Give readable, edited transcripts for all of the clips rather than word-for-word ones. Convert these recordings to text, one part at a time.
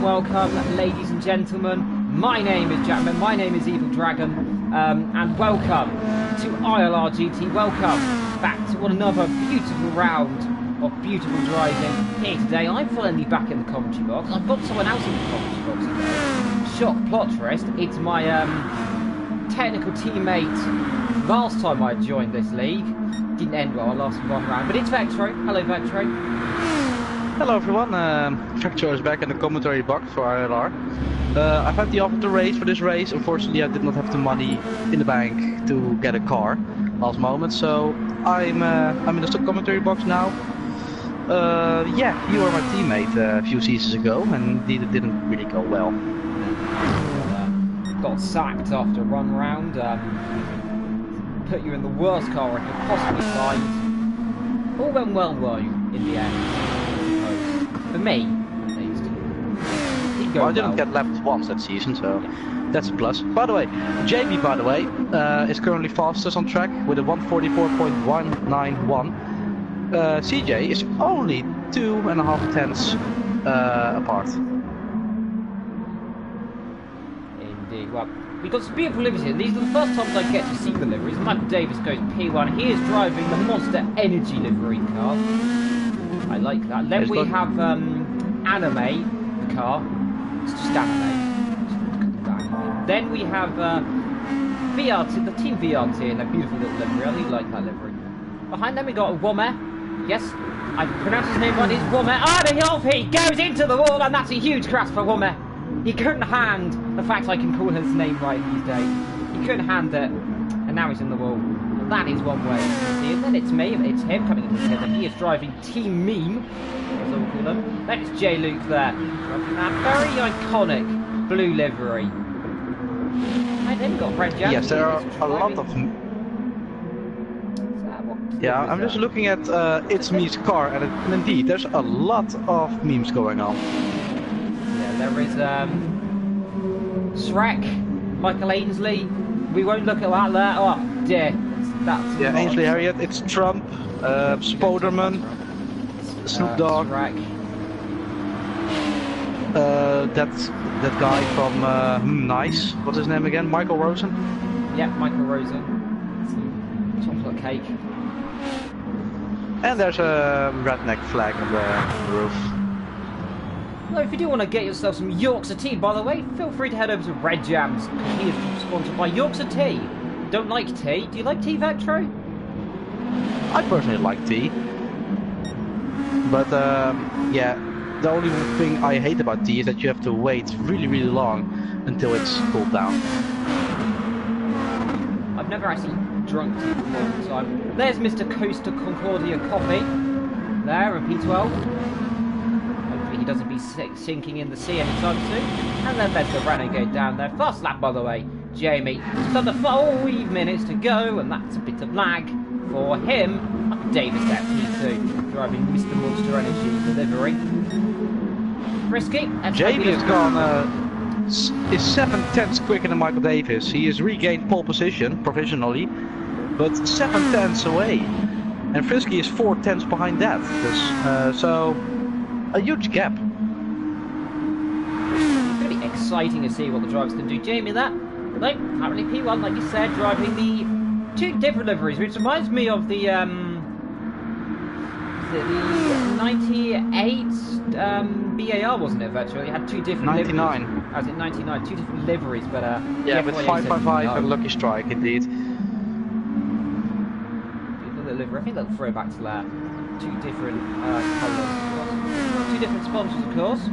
welcome, ladies and gentlemen. My name is Jackman, my name is Evil Dragon, and welcome to ILRGT. Welcome back to another beautiful round of beautiful driving here today. I'm finally back in the commentary box. I've got someone else in the commentary box today. Shock plot twist. It's my technical teammate. Last time I joined this league, didn't end well. I lasted one round, but it's Vectro. Hello, Vectro. Hello everyone, Vectro is back in the commentary box for ILR. I've had the offer to race for this race. Unfortunately, I did not have the money in the bank to get a car last moment, so I'm in the stock commentary box now. Yeah, you were my teammate a few seasons ago, and indeed it didn't really go well. Got sacked after one round. Put you in the worst car I could possibly find. All went well though in the end. For me, at least. Well, I didn't get left once that season, so that's a plus. By the way, JB, by the way, is currently fastest on track with a 144.191. CJ is only 2.5 tenths apart. Indeed. Well, we've got some beautiful liveries here. These are the first times I get to see the liveries. Michael Davis goes P1. He is driving the Monster Energy livery car. I like that. Then we have Anime, the car. It's just Anime. Then we have VRT, the Team VRT in a beautiful little livery. I really like that livery. Behind them we got Womer. Yes, I pronounced his name right. It's Womer. And off he goes into the wall, and that's a huge crash for Womer. He couldn't hand the fact I can call his name right these days. He couldn't hand it, and now he's in the wall. That is one way. And then it's me, it's him coming into the pit, and he is driving Team Meme, as I will call them. Then it's J. Luke there, driving that very iconic blue livery. And then got Red Jam. Yes, there are a lot of... Yeah, I'm just looking at It's Me's car, and indeed, there's a lot of memes going on. Yeah, there is Shrek, Michael Ainsley. We won't look at that there. Oh dear. That's yeah, Ainsley Harriet, it's Trump, Spoderman, Snoop Dogg, that guy from Nice, what's his name again? Michael Rosen? Yeah, Michael Rosen. Some chocolate cake. And there's a redneck flag on the roof. Well, if you do want to get yourself some Yorkshire tea, by the way, feel free to head over to Red Jams, because he is sponsored by Yorkshire Tea. Don't like tea? Do you like tea, Vectro? I personally like tea. But, yeah, the only thing I hate about tea is that you have to wait really, really long until it's cooled down. I've never actually drunk tea before, so there's Mr. Costa Concordia Coffee. There, in P12. Hopefully he doesn't be sinking in the sea anytime soon. And then there's the Renegade down there. Fast lap, by the way. Jamie, just under 5 minutes to go, and that's a bit of lag for him. Up Davis there, P2, driving Mr. Monster Energy delivery. Risky. Jamie has gone, is 7 tenths quicker than Michael Davis. He has regained pole position, provisionally, but 7 tenths away. And Frisky is 4 tenths behind that. So, a huge gap. It's going to be exciting to see what the drivers can do. Jamie, that. No, apparently P1, like you said, driving the 2 different liveries, which reminds me of the 98 BAR, wasn't it, virtually? It had 2 different 99. liveries. As in 99, 2 different liveries, but yeah, with 555 and Lucky Strike, indeed. Livery. I think they'll throw back to that. 2 different colours. 2 different sponsors, of course.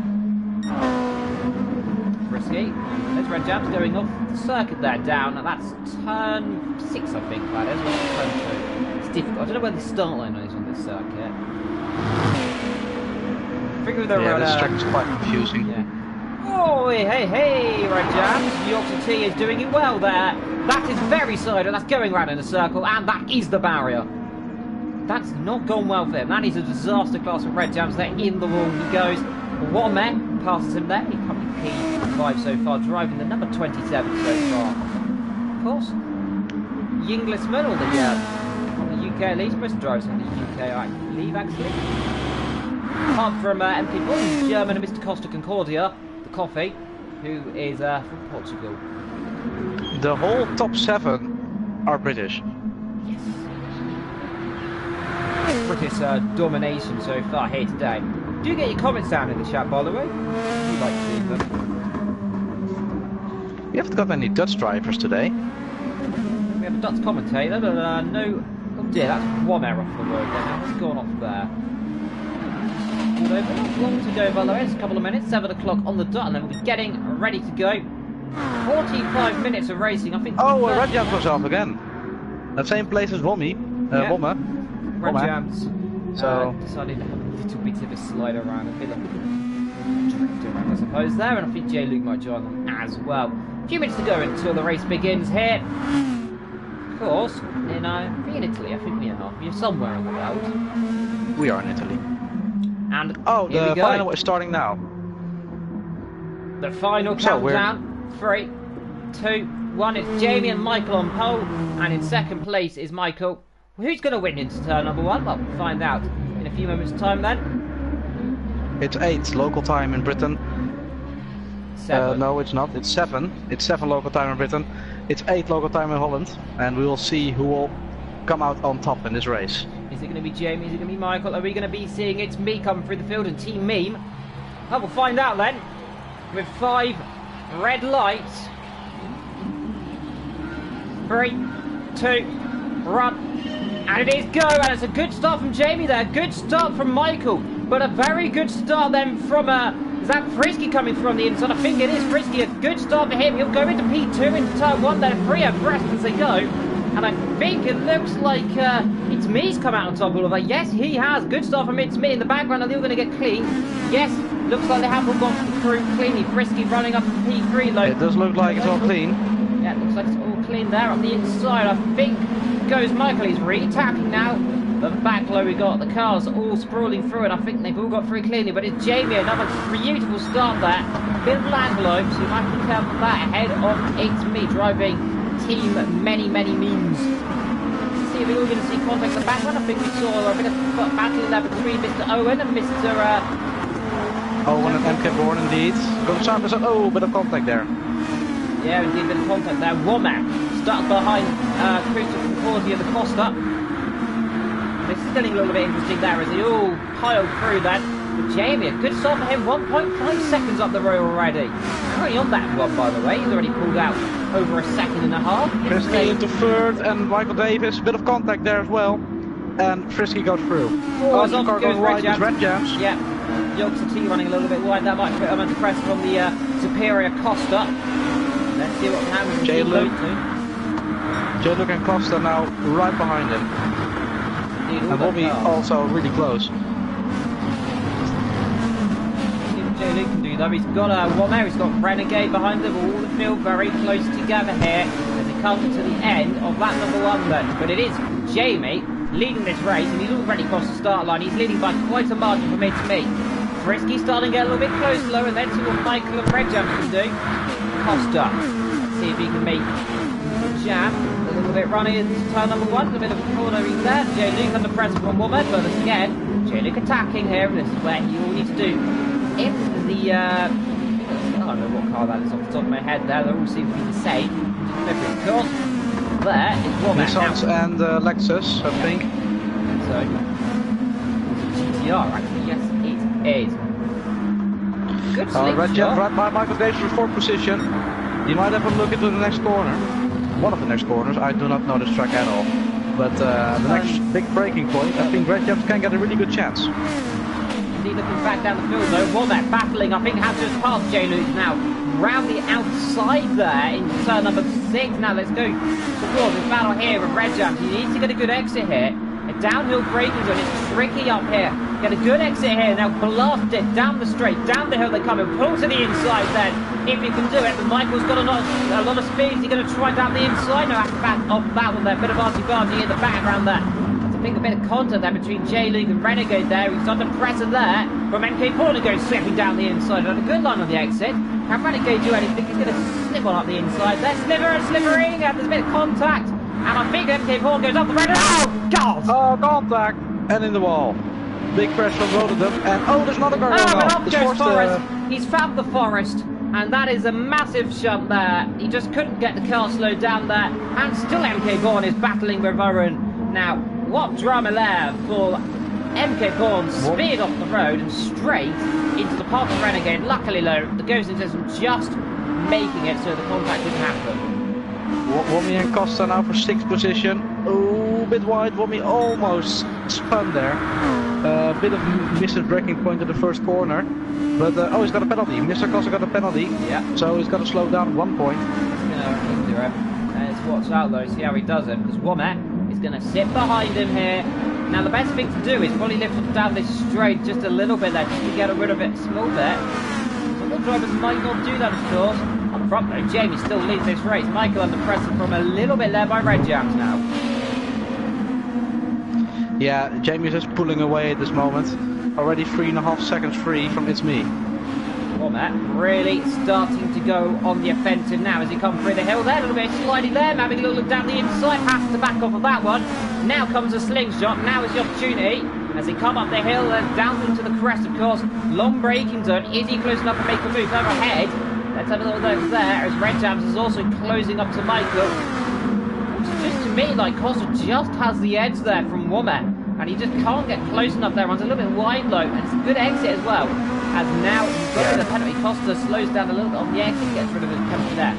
Risky. There's Red Jams going off the circuit there, down, and that's turn 6, I think that is, not turn 2. It's difficult. I don't know where the start line is on this circuit. This track is quite confusing. Yeah. Oh, hey, Red Jams. Yorkshire Tea is doing it well there. That is very solid, that's going round in a circle, and that is the barrier. That's not gone well for him. That is a disaster class for Red Jams there. In the wall he goes. One man passes him there. He currently P5 so far, driving the number 27 so far. Of course, the Englishman, or the UK at least, most drivers in the UK, I believe, actually. Apart from MP1, German and Mr. Costa Concordia, Coffee, who is from Portugal. The whole top 7 are British. Yes. British domination so far here today. Do get your comments down in the chat, by the way. We'd like to see them. We haven't got any Dutch drivers today. We have a Dutch commentator, but no... Oh dear, that's one error off the road then. What's gone off there? Although not long to go, by the way. It's a couple of minutes, 7 o'clock on the dot, and then we'll be getting ready to go. 45 minutes of racing, I think. Oh, Red Jams was off again. That same place as Womme. Yeah. Womme. Red Jams So decided to have a little bit of a slide around, a bit of drift around, I suppose, there, and I think J. Luke might join them as well. A few minutes to go until the race begins here. Of course, in Italy, I think we are. We're somewhere in the world. we are in Italy. And the final is starting now. The final countdown. 3, 2, 1. It's Jamie and Michael on pole, and in second place is Michael. Who's going to win into turn number 1? Well, we'll find out in a few moments' time then. It's 8 local time in Britain. 7. No, it's not. It's 7. It's 7 local time in Britain. It's 8 local time in Holland, and we will see who will come out on top in this race. Is it going to be Jamie? Is it going to be Michael? Are we going to be seeing it's me coming through the field and Team Meme? Well, we'll find out then. With 5 red lights. 3, 2, run. And it is go. And it's a good start from Jamie there. Good start from Michael. But a very good start then from is that Frisky coming from the inside? I think it is Frisky. A good start for him. He'll go into P2 into turn 1 there. 3 abreast as they go. And I think it looks like It's Me's come out on top of all of that. Yes, he has. Good start from It's Me. In the background, are they all going to get clean? Yes, looks like they have all gone through cleanly. Frisky running up to P3 though. It does look like it's all clean. Yeah, it looks like it's all clean there on the inside. I think goes Michael. He's re-attacking now. But back low we got the cars all sprawling through, and I think they've all got through cleanly. But it's Jamie, another beautiful start there. Bit of lag low, so you might have to be careful of that ahead of It's Me driving Team Many Memes. See if we're all going to see contact in the background. I think we saw a bit of battle there between Mr. Owen and Mr. Owen and MK Born indeed. Got a bit of contact there. Yeah, indeed, a bit of contact there. Womack stuck behind Christopher Corsi and the Costa. It's getting a little bit interesting there as they all pile through that. But Jamie, a good start for him, 1.5 seconds up the road already. Already on that one, by the way. He's already pulled out over a second and a half. Frisky into third, and Michael Davis, a bit of contact there as well. And Frisky goes through. Oh, the car goes wide, it's Red Jams. Yeah, Yokes T running a little bit wide. That might put him under pressure from the Superior Costa. Let's see what happens. J. Luke and Costa now right behind him. And Bobby also really close. See what J. Luke can do though. He's got one there. He's got Renegade behind them. All the field very close together here as they come to the end of that number 1 then. But it is Jamie leading this race, and he's already crossed the start line. He's leading by quite a margin from It's Me. Frisky starting to get a little bit close low, and then see what Michael and Red Jams can do. Costa. Let's see if he can make jam. A little bit running into turn number 1. A bit of a cornering there. J. Luke under pressure from Woman, but again, J. Luke attacking here, and this is where you all need to do. If the I don't know what car that is off the top of my head there. They all seem to be the same. Different cars. There is Woman. Nissans and Lexus, I think. So GTR actually, yes it is. Good Red Jams right by Michael Davis for 4th position. You might have a look into the next corner. One of the next corners. I do not know this track at all. But the next big breaking point, I think Red Jams can get a really good chance. Indeed, looking back down the field though, Womack battling, I think has just passed J. Luke now. Round the outside there in turn number 6. Now let's go towards this battle here with Red Jams. He needs to get a good exit here. A downhill braking zone is tricky up here. Get a good exit here. Now blast it down the straight, down the hill they come and pull to the inside then. If he can do it, but Michael's got a lot of speed. Is he going to try down the inside? No, back off that one there. Bit of arty-barty in the background there. I think a bit of contact there between J. Luke and Renegade there. He's under pressure there from MK Porter goes slipping down the inside. And a good line on the exit. Can Renegade do anything? He's going to slip on up the inside there. Slivering, and there's a bit of contact. And I think MK Porter goes up the red. Oh, God! Oh, contact! And in the wall. Big pressure on both of them. And there's another car going off. Goes Forrest. He's found the forest, and that is a massive shunt there. He just couldn't get the car slowed down there, and still MK Bourne is battling with Owen. Now, what drama there for MK Bourne speared off the road and straight into the path of Renegade. Luckily, though, the Ghost System just making it so the contact didn't happen. Wommy and Costa now for 6th position. Oh, a bit wide. Wommy almost spun there. A bit of missed braking point in the first corner. But, oh, he's got a penalty. Mr. Costa got a penalty. Yeah. So he's got to slow down 1 point. Let's watch out, though, see how he does it. Because Wommy is going to sit behind him here. Now, the best thing to do is probably lift down this straight just a little bit there, just to get rid of it a small bit. Some of the drivers might not do that, of course. Up front though, Jamie still leads this race. Michael under pressure from a little bit there by Red Jams now. Yeah, Jamie's just pulling away at this moment. Already 3.5 seconds free from It's Me. Well, Matt, really starting to go on the offensive now as he comes through the hill there. A little bit of sliding there, having a little look down the inside. Has to back off of that one. Now comes a slingshot. Now is the opportunity as he come up the hill and down into the crest, of course. Long braking zone. Is he close enough to make a move overhead? Let's have a little look there as Red Jams is also closing up to Michael. Which just to me, like, Costa just has the edge there from Womack. And he just can't get close enough there. Runs a little bit wide low. And it's a good exit as well. As now he's got the penalty. Costa slows down a little bit on the exit. Gets rid of his penalty there.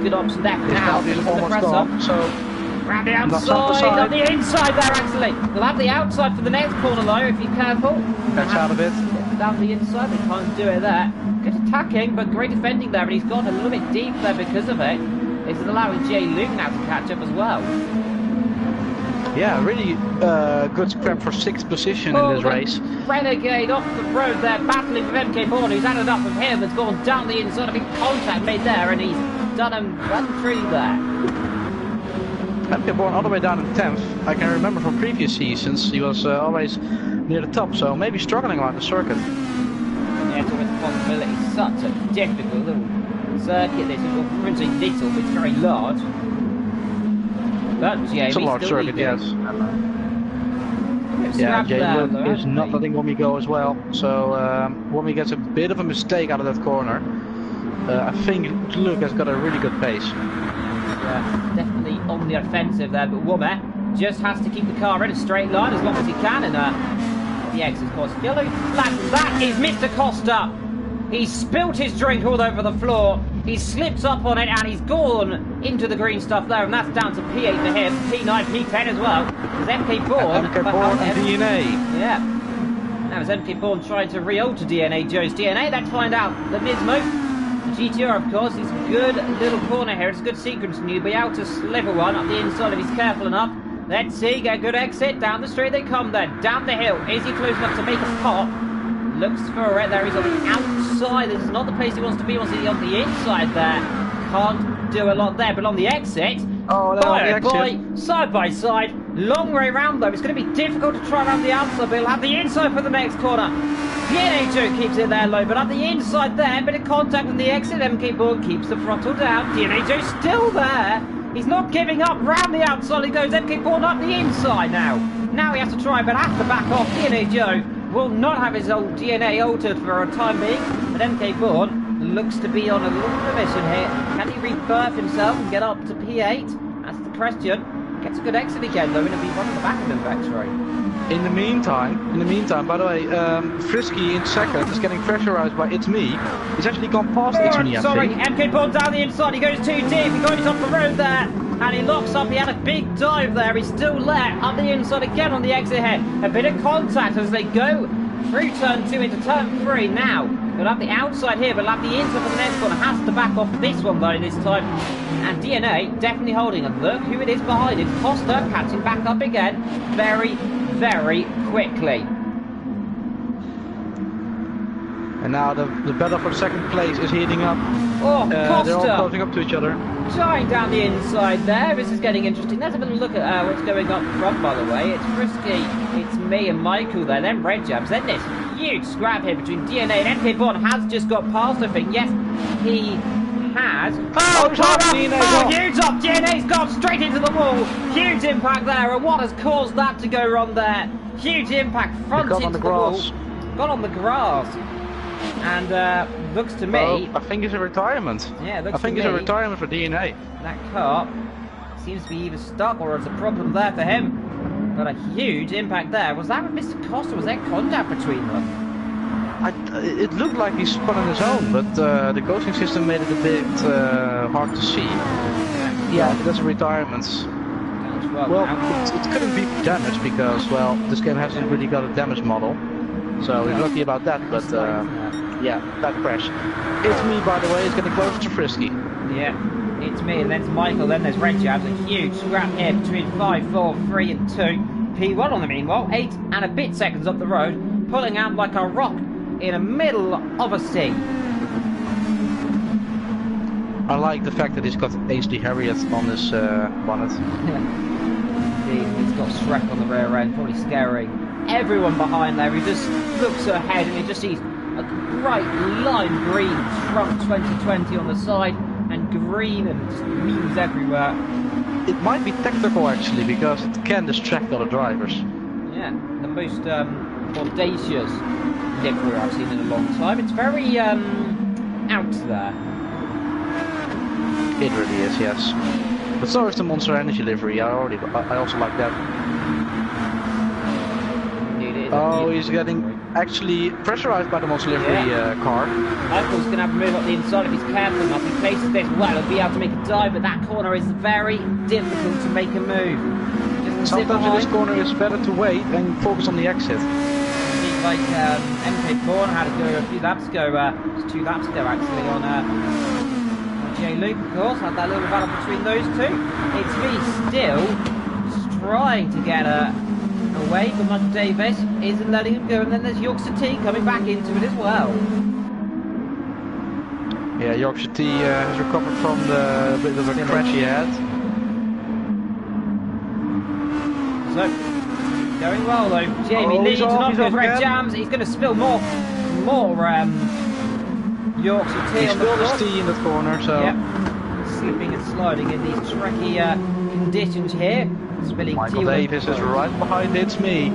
Good option there for now. He's almost gone, so round the outside, on the inside there actually. They'll have the outside for the next corner though, if you're careful. That's out of it. Down the inside, they can't do it there. Good attacking, but great defending there, and he's gone a little bit deep there because of it. This is allowing Jay Luke now to catch up as well. Yeah, really good scrap for 6th position in this race. Renegade off the road there, battling with MK Bourne, who's had enough of him, has gone down the inside, a big contact made there, and he's done him 1-3 there. MK Bourne all the way down in 10th. I can remember from previous seasons he was always near the top, so maybe struggling around the circuit. Yeah, it's always a possibility. Such a difficult little circuit this is, well, I wouldn't say little, but it's very large. But Jamie it's a large still circuit, leading. Yes. Yeah, Jamie is not letting Wommy go as well, so Wommy gets a bit of a mistake out of that corner. I think Luke has got a really good pace. Yeah, definitely on the offensive there, but Wommy just has to keep the car in a straight line as long as he can, and the exit, of course. Yellow flag, that is Mr. Costa. He's spilt his drink all over the floor. He's slipped up on it and he's gone into the green stuff there, and that's down to P8 for him, P9, P10 as well. There's MK Bourne. MK Bourne and DNA. Yeah. Now as MK Bourne trying to re-alter DNA, Joe's DNA, let's find out the Nismo. The GTR, of course, is a good little corner here. It's a good sequence, and you'll be able to sliver one up the inside if he's careful enough. Let's see, get a good exit. Down the straight they come then. Down the hill. Is he close enough to make a pop? Looks for it. There he's on the outside. This is not the place he wants to be. He wants to be on the inside there. Can't do a lot there, but on the exit. Oh, no, on the exit. Side by side. Long way round though. It's going to be difficult to try around the outside, but he'll have the inside for the next corner. DNA Joe keeps it there low, but on the inside there, bit of contact on the exit. MK Bourne keeps the throttle down. DNA Joe still there. He's not giving up. Round the outside he goes. MK Bourne up the inside now. Now he has to try, but has to back off. DNA Joe will not have his old DNA altered for a time being. But MK Bourne looks to be on a little mission here. Can he rebirth himself and get up to P8? That's the question. Gets a good exit again though, and he'll be running the back of him back straight. In the meantime, by the way, Frisky in second is getting pressurized by It's Me. He's actually gone past It's Me, I sorry, think. MK Bourne down the inside, he goes too deep, he goes off the road there, and he locks up, he had a big dive there, he's still there, up the inside again on the exit here. A bit of contact as they go through turn 2 into turn 3 now. They'll have the outside here, but they'll have the inside for the next corner. Has to back off this one though this time. And DNA definitely holding, and look who it is behind it. Costa catching back up again very, very quickly. And now the battle for second place is heating up. Oh, Costa! They're all closing up to each other. Trying down the inside there. This is getting interesting. Let's have a look at what's going up front, by the way. It's Frisky, it's me and Michael there, then Red Jabs, then this huge scrap here between DNA and MK Bourne has just got past, I think. Yes, he has. Oh, huge up! DNA's gone straight into the wall. Huge impact there, and what has caused that to go wrong there? Huge impact, front into the wall. Gone on the grass. And looks to me... Well, I think it's a retirement. Yeah, I think it's a retirement for DNA. That car seems to be either stuck or there's a problem there for him. But a huge impact there. Was that with Mr. Costa? Was there contact between them? It looked like he spun on his own, but the coaching system made it a bit hard to see. Yeah, that's a retirement. Well, it couldn't be damage because, well, this game hasn't really got a damage model. So we're lucky about that, but yeah, that crash. It's me, by the way, it's getting closer to Frisky. Yeah, it's me, and then it's Michael, then there's Red Jabs, a huge scrap here between 5, 4, 3 and 2. P1 on the meanwhile, 8 and a bit seconds up the road, pulling out like a rock in the middle of a sea. I like the fact that he's got HD Harriet on his bonnet. He's got Shrek on the rear end, probably scaring everyone behind there. He just looks ahead and he just sees a bright lime green Trump 2020 on the side and green and just memes everywhere. It might be tactical actually because it can distract other drivers. Yeah, the most audacious livery I've seen in a long time. It's very out there. It really is, yes. But so is the Monster Energy livery. I also like that. Oh, he's getting actually pressurized by the Monster livery car. Michael's going to have to move up the inside if he's careful enough. He places this well, he'll be able to make a dive, but that corner is very difficult to make a move. Sometimes in this corner it's better to wait and focus on the exit. Like MK4 had to go a few laps ago, just 2 laps ago actually on J. Luke, of course, had that little battle between those two. It's me still just trying to get away, but Michael Davis isn't letting him go, and then there's Yorkshire T coming back into it as well. Yeah, Yorkshire T has recovered from the bit of a crash he had. So, going well though. Jamie leads off with red jams. He's going to spill more Yorkshire T on the floor. He's still in that corner, so... Yep. Slipping and sliding in these tricky conditions here. Spilling Michael Davis is right behind It's Me.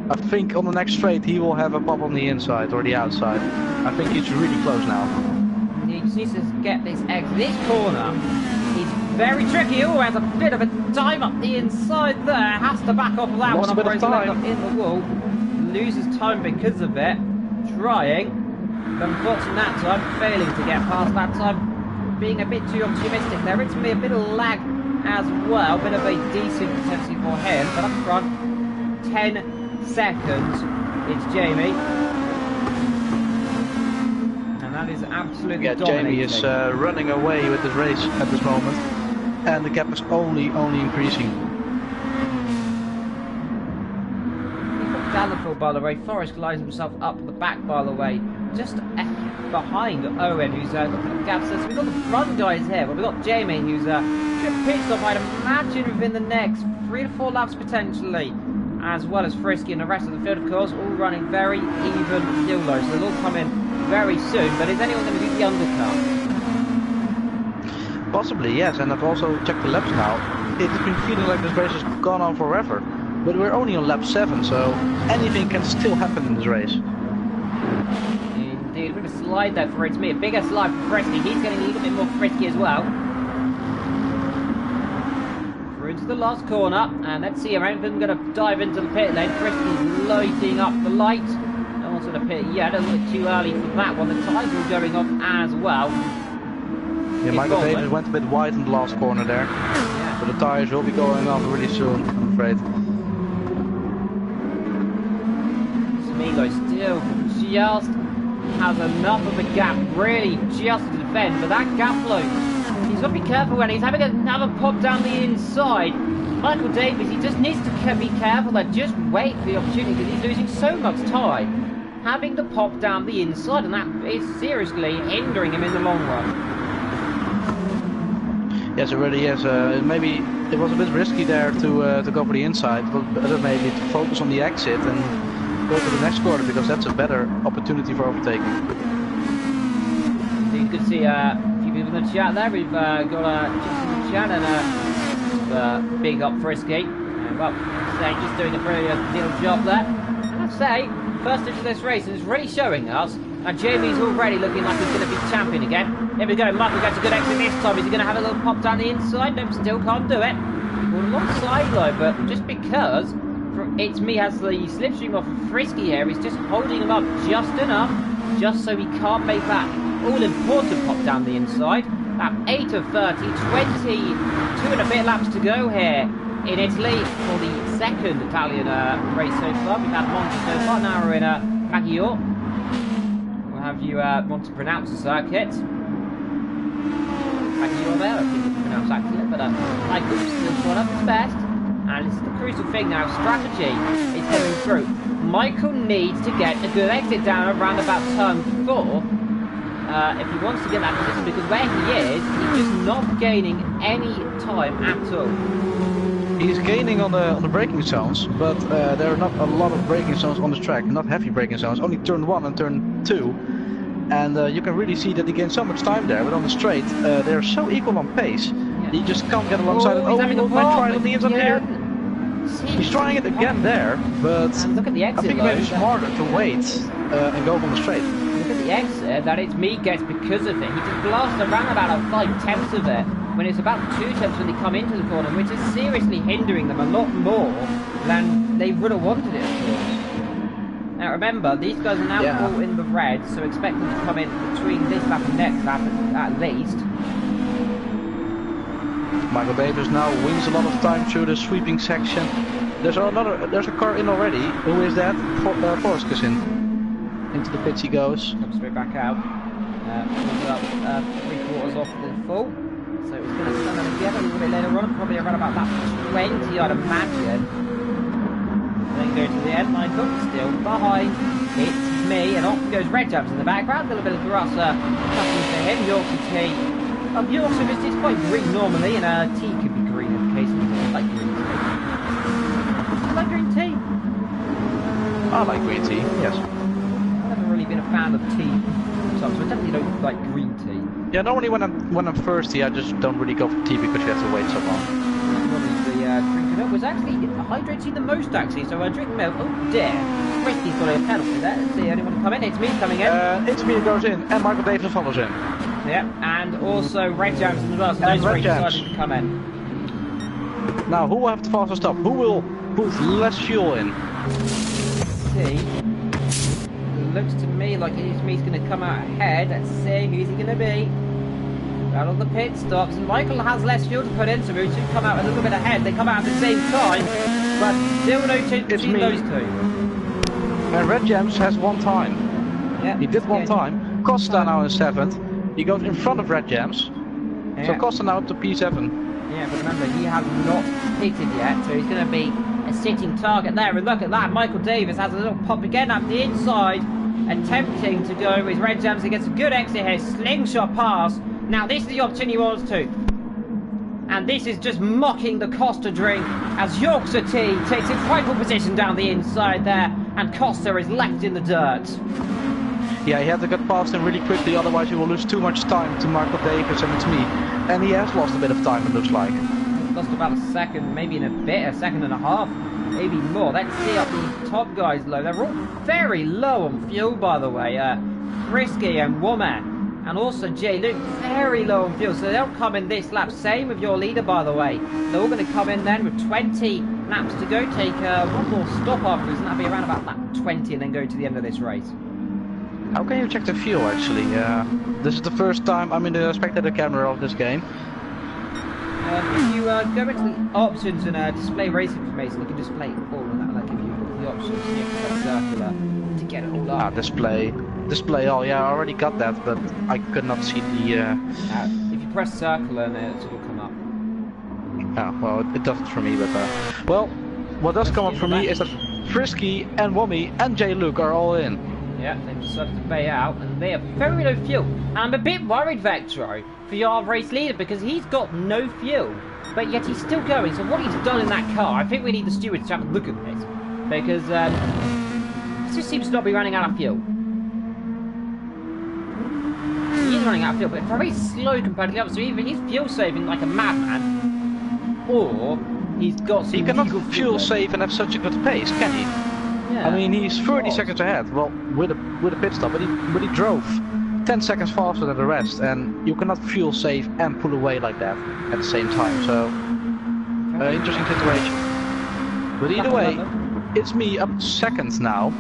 I think on the next straight he will have a pop on the inside or the outside. I think he's really close now. He just needs to get this exit. This corner is very tricky. Oh, has a bit of a dive up the inside there. Has to back off of that one. Otherwise he'll end up in the wall. Loses time because of it. Trying. But unfortunately that time, failing to get past that time. Being a bit too optimistic there. It's me a bit of lag as well. Bit of a decent potential for him. But up front, 10 seconds. It's Jamie. And that is absolutely dominating. Jamie is running away with this race at this moment. And the gap is only increasing. Down the field, by the way. Forrest lines himself up the back, by the way. Just behind Owen, who's got the gap. So we've got the front guys here, but we've got Jamie, who's pit stop, I'd imagine, within the next 3 to 4 laps potentially, as well as Frisky and the rest of the field, of course, all running very even still low. So they'll all come in very soon. But is anyone going to do the undercut? Possibly, yes. And I've also checked the laps now. It's been feeling like this race has gone on forever. But we're only on lap 7, so anything can still happen in this race. Indeed, a bit of a slide there for It's Me. A bigger slide for Frisky. He's getting a little bit more frisky as well. Through into the last corner, and let's see, I'm going to dive into the pit lane. Frisky's lighting up the light. No one's going to pit yet. A little bit too early for that one. The tyres are going off as well. Yeah, Michael Davis went a bit wide in the last corner there. Yeah. But the tyres will be going off really soon, I'm afraid. Smigo still just has enough of a gap, really just to defend, but that gap flow, he's got to be careful when he's having another pop down the inside. Michael Davis, he just needs to be careful there, just wait for the opportunity because he's losing so much time having to pop down the inside, and that is seriously hindering him in the long run. Yes, it really is. Maybe it was a bit risky there to go for the inside, but better maybe to focus on the exit and go to the next corner because that's a better opportunity for overtaking. You can see a few people in the chat there. We've got Justin in the chat and big up Frisky. Well, say just doing a brilliant little job there. And I'd say first into this race is really showing us And Jamie's already looking like he's going to be champion again. Here we go, Michael gets a good exit this time. Is he going to have a little pop down the inside? Nope, still can't do it. Well, alongside though, but just because It's Me has the slipstream off of Frisky here, he's just holding him up just enough, just so he can't make that all-important pop down the inside. Lap 8 of 30, 22 and a bit laps to go here in Italy for the second Italian race so far. We've had Monza so far, now we're in Maggiore. We'll have you want to pronounce the circuit. Maggiore there, I think it's pronounced accurately, but I could still one up the best. And this is the crucial thing now, strategy is coming through. Michael needs to get a good exit down around about turn 4 if he wants to get that position, because where he is, he's just not gaining any time at all. He's gaining on the braking zones, but there are not a lot of braking zones on the track, not heavy braking zones, only turn 1 and turn 2. And you can really see that he gains so much time there, but on the straight, they're so equal on pace. Yeah. He just can't get alongside it. Oh, he will try it on the inside here. He's trying it again there, but look at the exit, I think maybe smarter to wait and go on the straight. Look at the exit that It's Me gets because of it. He just blasts around about 5/10 of it, when it's about 2/10 when they come into the corner, which is seriously hindering them a lot more than they would have wanted it, of course. Now remember, these guys are now all in the red, so expect them to come in between this lap and next lap at least. Michael Davis now wins a lot of time through the sweeping section. There's a car in already. Who is that? Forrest is in. Into the pits he goes. Comes straight back out. Pulls up 3/4 off the full. So it's going to come in again a little bit later on, probably around about that 20, I'd imagine. Then go to the end, Michael, still behind. It's Me, and off goes Red Jams in the background. A little bit of grass cutting for him. Yorkshire T. Yorkshire is quite green normally, and tea could be green in case you like green tea. I like green tea. I like green tea, yes. I've never really been a fan of tea, so I definitely don't like green tea. Yeah, normally when I'm thirsty, I just don't really go for tea because you have to wait so long. Probably the drinking milk was actually hydrating the most, actually, so I drink milk. Oh dear. Frisky's got a penalty there. Let's see, anyone come in? It's Me coming in. It's Me goes in, and Michael Davis follows in. Yeah, and also Red Jams as well, so those three decided to come in. Now, who will have the fastest stop? Who will put less fuel in? Let's see. It looks to me like It's Me's going to come out ahead. Let's see, who's he going to be? Out of the pit stops, and Michael has less fuel to put in, so we should come out a little bit ahead. They come out at the same time, but still no change between those two. And Red Jams has one time. Yeah, he did one time. Costa now in 7th. He goes in front of Red Jams. Yeah. So Costa now up to P7. Yeah, but remember, he has not pitted yet, so he's going to be a sitting target there. And look at that, Michael Davis has a little pop again up the inside, attempting to go with Red Jams. He gets a good exit here, slingshot pass. Now this is the opportunity he wants to. And this is just mocking the Costa drink as Yorkshire T takes its rightful position down the inside there, and Costa is left in the dirt. Yeah, he had to get past him really quickly, otherwise he will lose too much time to Michael Davis and It's Me. And he has lost a bit of time, it looks like. Lost about a second, maybe in a bit, a second and a half, maybe more. Let's see up these top guys low. They're all very low on fuel, by the way. Frisky and Woman, and also J. Luke, very low on fuel. So they'll come in this lap. Same with your leader, by the way. They're all going to come in then with 20 laps to go. Take one more stop afterwards, and that'll be around about lap 20, and then go to the end of this race. How can you check the fuel actually? This is the first time I'm in the spectator camera of this game. If you go into the options and display race information, you can display all of that. That'll give you the options. You can circular to get it all up. Display all. Yeah, I already got that, but I could not see the. If you press circular, and it will come up. Oh, well, it doesn't for me, but well, what does come up for me is that Frisky and Wommy and J. Luke are all in. Yeah, they've decided to pay out, and they have very low fuel. And I'm a bit worried, Vectro, for your race leader, because he's got no fuel, but yet he's still going. So what he's done in that car, I think we need the stewards to have a look at this, because he just seems to not be running out of fuel. He is running out of fuel, but very slow compared to the others. So either he's fuel saving like a madman, or he's got some. He cannot fuel save and have such a good pace, can he? Yeah. I mean, he's 30 seconds ahead. Well, with a pit stop, but he drove 10 seconds faster than the rest, and you cannot fuel save and pull away like that at the same time. So, interesting situation. But either way, it's me up to seconds now.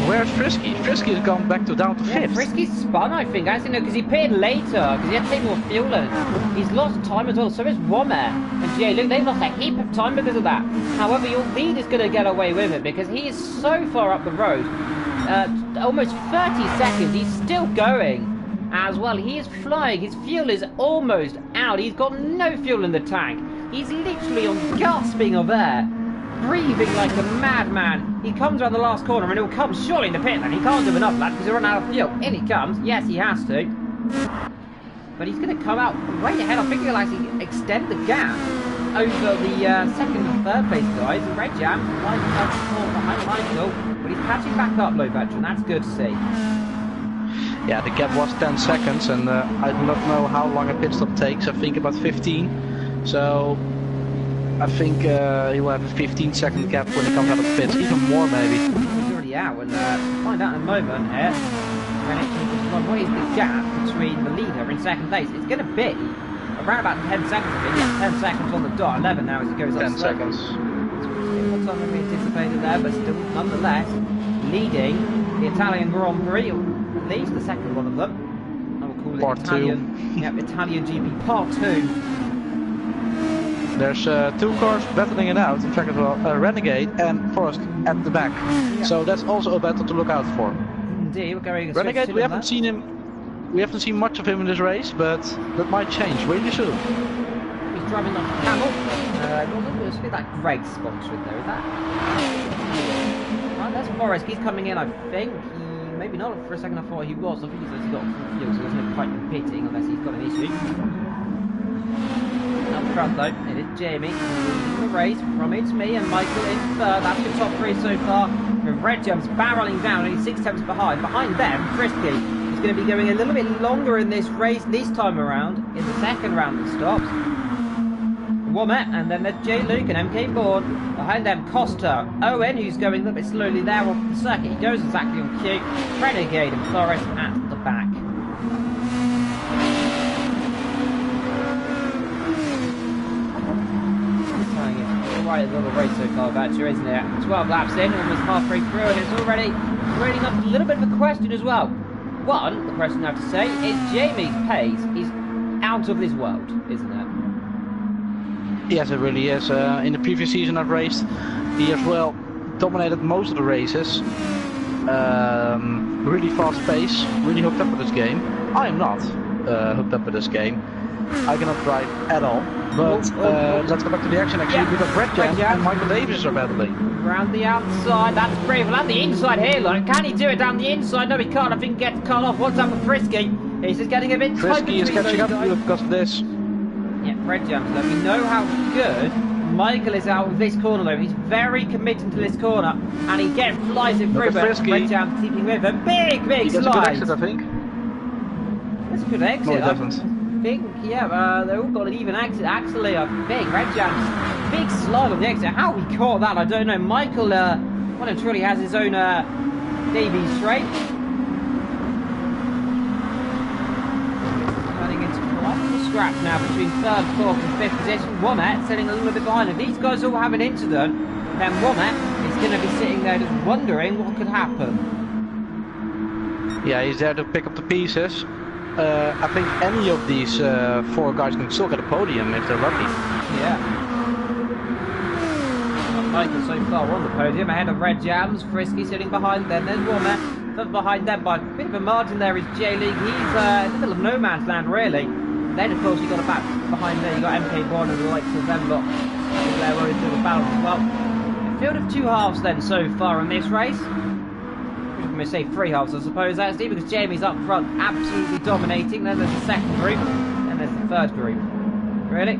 Where's Frisky? Frisky has gone back down to fifth. Frisky's spun, I think, actually, no, because he pitted later, because he had to take more fuel in. He's lost time as well, so is Womet and Jay Luke. They've lost a heap of time because of that. However, your lead is going to get away with it, because he is so far up the road. Almost 30 seconds, he's still going as well. He is flying, his fuel is almost out. He's got no fuel in the tank. He's literally on gasping of air, breathing like a madman. He comes around the last corner and he'll come surely in the pit, and he can't do enough, lad, because he'll run out of fuel. In he comes. Yes, he has to. But he's going to come out right ahead. I think he'll actually extend the gap over the second and third place guys. And Red Jam lies behind Michael, but he's catching back up, low battery, and that's good to see. Yeah, the gap was 10 seconds, and I do not know how long a pit stop takes. I think about 15. So I think he will have a 15-second gap when he comes out of the pits, even more maybe. He's already out, and find out in a moment here. What is the gap between the leader in second place? It's going to be around about 10 seconds. I think. Yeah, 10 seconds on the dot. 11 now as it goes up. 10 seconds. What time have we anticipated there? But still, nonetheless, leading the Italian Grand Prix, or at least the second one of them. I will call it Part Italian. 2. Yep, Italian GP Part 2. There's two cars battling it out, in fact as well, Renegade and Forrest at the back. Yeah. So that's also a battle to look out for. Indeed, we're going Renegade, we haven't seen him, we haven't seen much of him in this race, but that might change really soon. He's driving off the Camel. It's a bit like Greg's sponsoring there, is that? Right, there's Forrest, he's coming in, I think. Maybe not, for a second I thought he was. I think he's actually got fuel, so there's no point in pitting unless he's got an issue. Up front though, it is Jamie in the race. From it's me and Michael in third. That's the top three so far. With Red Gems barreling down, only 6 tenths behind. Behind them, Frisky is going to be going a little bit longer in this race this time around. In the second round that stops. Womet, and then there's Jay Luke and MK Bourne. Behind them, Costa, Owen, who's going a little bit slowly there off the circuit. He goes exactly on cue. Renegade and Flores at the back. Right, a little race so far, Badger, isn't it? 12 laps in, almost halfway through, and it's already raising up a little bit of a question as well. One, the question I have to say is Jamie's pace is out of this world, isn't it? Yes, it really is. In the previous season I've raced, he as well dominated most of the races. Really fast pace, really hooked up with this game. I am not hooked up with this game. I cannot drive at all. But let's go back to the action actually, because Red Jam and Michael Davis are battling. Around the outside, that's brave. And the inside here, look. Can he do it down the inside? No, he can't. I think he gets cut off. What's up with Frisky? He's just getting a bit tight. Frisky is catching up because of this. Yeah, Red Jam's though. We know how good Michael is out of this corner though. He's very committed to this corner, and he flies it through. But Red Jam keeping with him. Big he gets slide. A good exit, I think. That's a good exit. No, he doesn't. They've all got an even exit. Actually, a big Red Jam's big slide on the exit. How we caught that, I don't know. Michael, well and truly has his own debut straight. Running into quite the scrap now between third, fourth, and fifth position. Womet sitting a little bit behind. If these guys all have an incident, then Womet is going to be sitting there just wondering what could happen. Yeah, he's there to pick up the pieces. I think any of these 4 guys can still get a podium if they're lucky. Yeah. Michael so far on the podium, ahead of Red Jams. Frisky sitting behind them. There's Womet. But behind them by a bit of a margin there is J League. He's in the middle of no man's land really. Then of course you got a back behind there. You got MK Bourne and the likes of them lot there where he's doing the balance as well. A field of 2 halves then so far in this race. I'm going to say 3 halves, I suppose, actually, because Jamie's up front, absolutely dominating. Then there's the second group, and there's the third group. Really?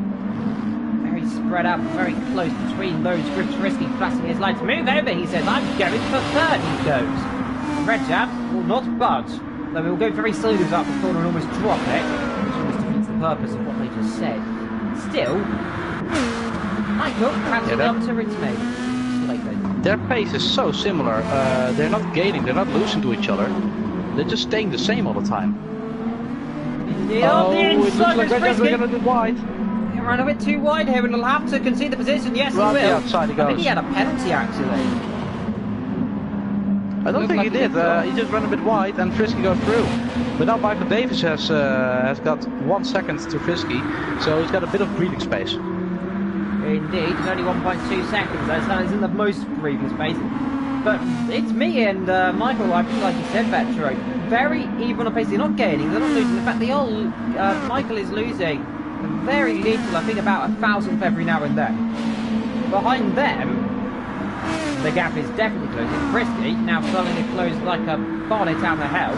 Very spread out, very close between those groups. Frisky flashing his lights. Move over, he says. I'm going for third, he goes. Red Jam will not budge, though he will go very slowly up the corner and almost drop it, which almost defeats the purpose of what they just said. Still, Michael catching up to Ritme. Late though. their pace is so similar. They're not gaining, they're not losing to each other. They're just staying the same all the time. Yeah, it looks like Redjam's going a bit wide. He ran a bit too wide here, and he'll have to concede the position. Yes, Right, he will. outside he goes. I think he had a penalty actually. I don't think he did. He just ran a bit wide, and Frisky goes through. But now Michael Davis has got 1 second to Frisky, so he's got a bit of breathing space. Indeed, it's only 1.2 seconds, though, so it's in the most breathing space. But it's me and Michael, I think, like you said, Vetro, very even on pace. They're not gaining, they're not losing. In fact, Michael is losing very little, I think about 1,000th every now and then. Behind them, the gap is definitely closing. Frisky now starting to close like a bonnet out of hell.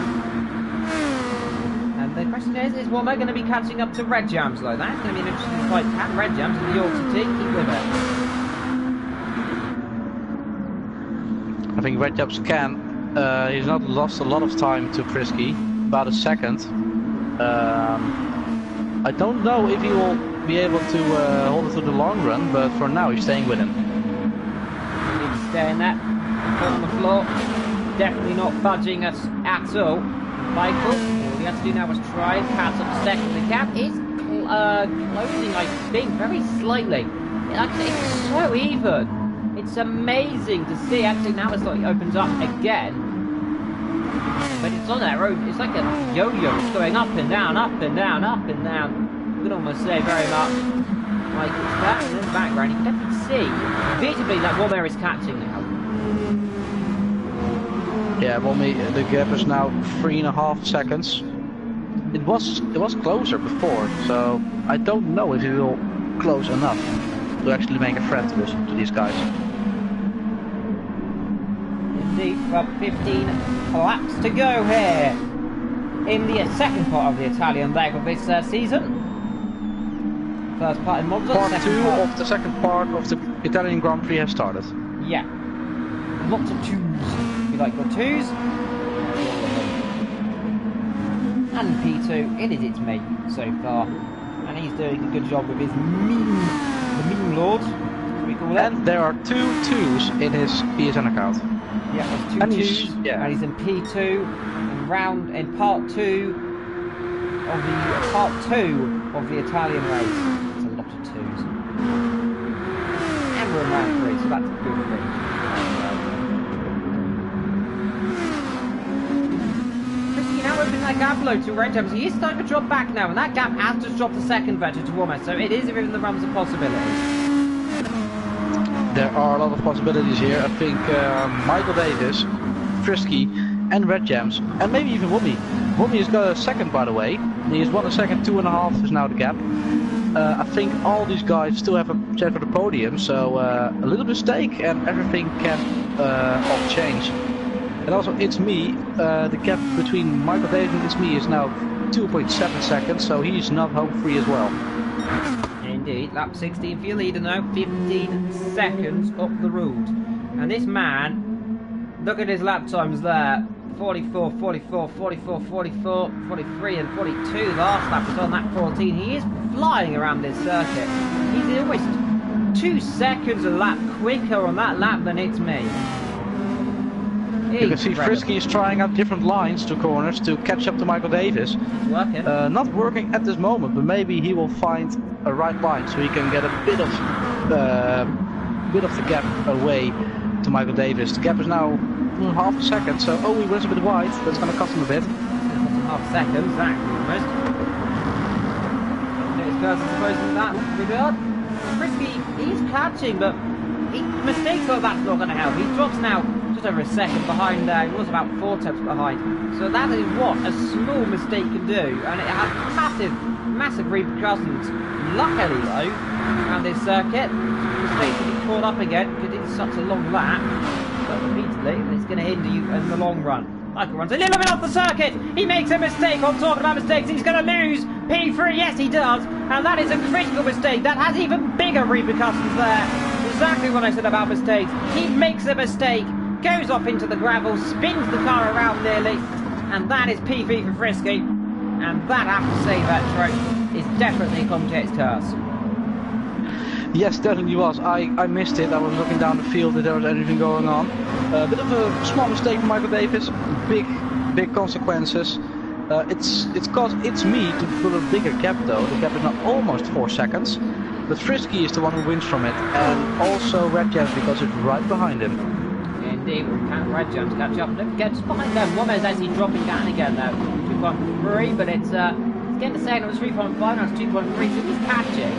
And the question is Womo going to be catching up to Red Jams though? That's going to be an interesting fight. Can Red Jams and the ILRGT keep with it? I think Red Jams can. He's not lost a lot of time to Frisky, about a second. I don't know if he will be able to hold it to the long run, but for now he's staying with him. He's staying there, foot on the floor, definitely not budging us at all. Michael, all he has to do now is try and catch up second. The gap is closing, I think, very slightly. It's so even. It's amazing to see. Actually, now it slightly opens up again. But it's on that road. It's like a yo-yo. It's going up and down, up and down, up and down. You could almost say very much like it's that. And in the background, you can definitely see visibly that Womo is catching now. Yeah, well, the gap is now 3.5 seconds. It was closer before, so I don't know if he will close enough to actually make a threat to these guys. Indeed, well, 15 laps to go here in the second part of the Italian leg of this season. First part in Monza, part 2 of the second part of the Italian Grand Prix has started. Yeah, lots of twos. If you like your twos, and P2, it's me so far, and he's doing a good job with his the mean lord, as we call it. And there are 2 twos in his PSN account. Yeah, there's 2 twos, and he's in P2 in part 2 of the Italian race. It's a lot of twos, and we're in round 3, so that's a good thing. Now opening that gap low to Red Jams. He is starting to drop back now, and that gap has just dropped a second better to Womo, so it is within the realms of possibilities. There are a lot of possibilities here. I think Michael Davis, Frisky, and Red Jams, and maybe even Woomy. Woomy has got a second, by the way. He has won a second, 2.5 is now the gap. I think all these guys still have a chance for the podium, so a little mistake and everything can all change. And also, it's me. The gap between Michael Davis and it's me is now 2.7 seconds, so he's not home free as well. Indeed, lap 16 for your leader now, 15 seconds up the road. And this man, look at his lap times there. 44, 44, 44, 44, 43 and 42. Last lap was on that 14. He is flying around this circuit. He's almost 2 seconds a lap quicker on that lap than it's me. You can see Frisky is trying out different lines to corners to catch up to Michael Davis. It's working. Not working at this moment, but maybe he will find a right line so he can get a bit of the gap away to Michael Davis. The gap is now half a second, so he runs a bit wide. That's going to cost him a bit. Half seconds, exactly almost. Next person supposed in that regard. Frisky, he's catching, but mistakes like that's not going to help. He drops now just over a second behind there. He was about 4 tenths behind. So that is what a small mistake can do, and it has massive repercussions. Luckily though, around this circuit, mistakes will be caught up again because it's such a long lap. But repeatedly, it's going to hinder you in the long run. Michael runs a little bit off the circuit. He makes a mistake. I'm talking about mistakes. He's going to lose P3. Yes, he does. And that is a critical mistake. That has even bigger repercussions there. Exactly what I said about mistakes. He makes a mistake, goes off into the gravel, spins the car around nearly, and that is P3 for Frisky. And that, I have to say, Vetro, is definitely come to its curse. Yes, definitely was. I missed it. I was looking down the field if there was anything going on. A bit of a small mistake from Michael Davis. Big consequences. It's caused me to put a bigger gap though. The gap is now almost 4 seconds. But Frisky is the one who wins from it, and also Red Jams because it's right behind him. Indeed, Red Jams catch up. Don't forget, just behind them, Woma's actually dropping down again now. 2.3, but it's getting the second. It was 3.5, now it's 2.3, so he's catching.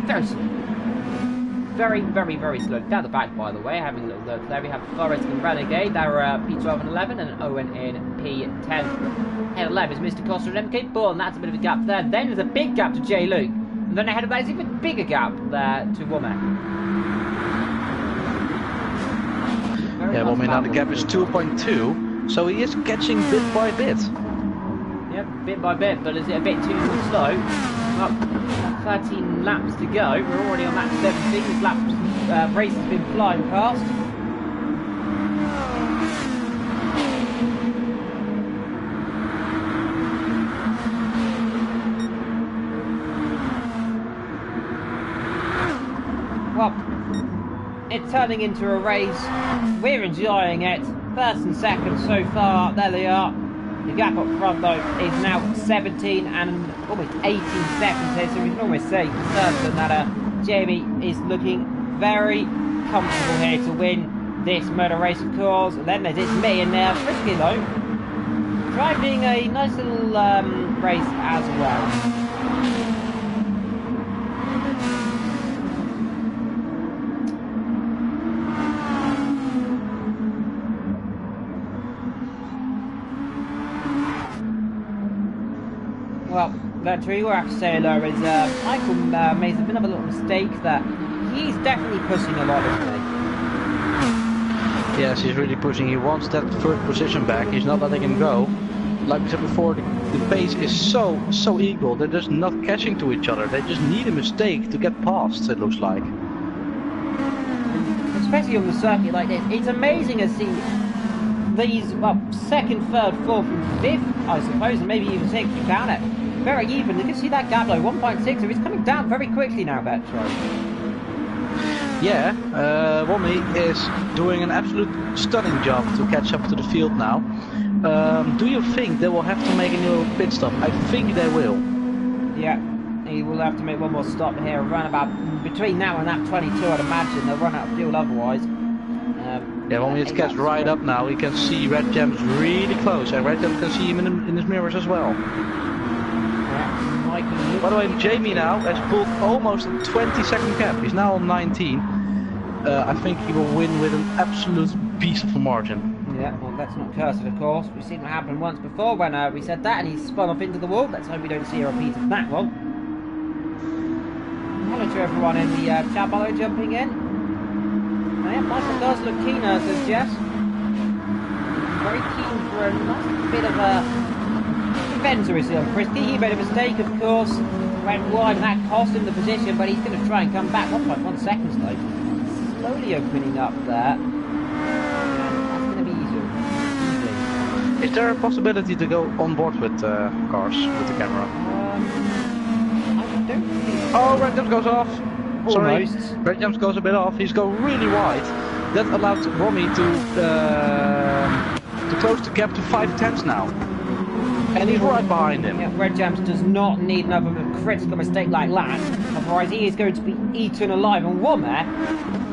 Very slow. Very slow. Down the back, by the way, having a little look there. We have Forest and Renegade. They're P12 and 11, and Owen in P10. Head 11 is Mr. Costa and MK Bull, and that's a bit of a gap there. Then there's a big gap to J. Luke. And then ahead of that is even bigger gap there to Womack. Yeah, well, now the gap is 2.2, so he is catching bit by bit. Yep, bit by bit, but is it a bit too slow? Well, 13 laps to go. We're already on lap 17. This race has been flying past. Well, it's turning into a race. We're enjoying it. First and second so far. There they are. The gap up front though is now 17 and almost 18 seconds here, so we can almost say for certain that Jamie is looking very comfortable here to win this motor race, of course. And then there's me and Frisky though, driving a nice little race as well. Well, that's really what I have to say though is Michael made a bit of a little mistake that he's definitely pushing a lot, isn't he? Yes, he's really pushing. He wants that third position back. He's not letting him go. Like we said before, the pace is so equal. They're just not catching to each other. They just need a mistake to get past, it looks like. Especially on the circuit like this. It's amazing to see these, well, second, third, fourth and fifth, I suppose, and maybe even sixth, you count it. Very even. You can see that gap though, 1.6, so it's coming down very quickly now, Betro. Yeah, Wommy is doing an absolute stunning job to catch up to the field now. Do you think they will have to make a new pit stop? I think they will. Yeah, he will have to make one more stop here, run about between now and that 22, I'd imagine. They'll run out of fuel otherwise. Yeah, Wommy is catch right up now. He can see Red Jams really close, and Red Jams can see him in his mirrors as well. By the way, Jamie now has pulled almost a 20-second gap. He's now on 19. I think he will win with an absolute beast of a margin. Yeah, well, that's not cursed, of course. We've seen what happened once before when we said that and he spun off into the wall. Let's hope we don't see a repeat of that one. Hello to everyone in the chat below jumping in. Yeah, Michael does look keener, says Jess. Very keen for a nice bit of a defender is on Frisky. He made a mistake, of course. Went wide and that cost him the position, but he's going to try and come back. 1.1 seconds though. Slowly opening up there. That's going to be easier. Is there a possibility to go on board with cars with the camera? I don't think. Oh, Red Jams goes off. Sorry, Almost. Red Jams goes a bit off. He's going really wide. That allowed Romy to close the gap to 5/10 now. And he's right behind him. Yeah, Red Jams does not need another critical mistake like that. Otherwise he is going to be eaten alive. And Womack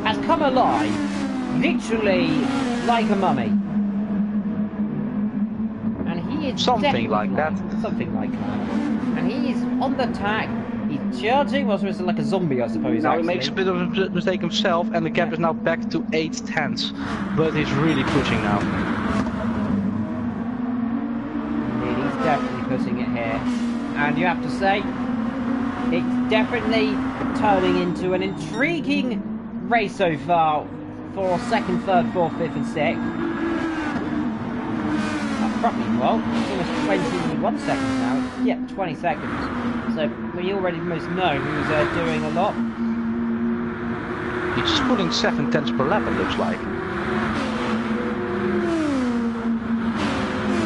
has come alive, literally like a mummy. And he is something like that. Something like that. And he is on the attack. He's charging, well, it's like a zombie, I suppose. Now he makes a bit of a mistake himself, and the gap is now back to 8/10. But he's really pushing now. Indeed, he's definitely pushing it here. And you have to say, it's definitely turning into an intriguing race so far for second, third, fourth, fifth, and sixth. Probably well, it's almost 21 seconds now. Yeah, 20 seconds. So we already most know who's doing a lot. He's just pulling 7/10 per lap, it looks like.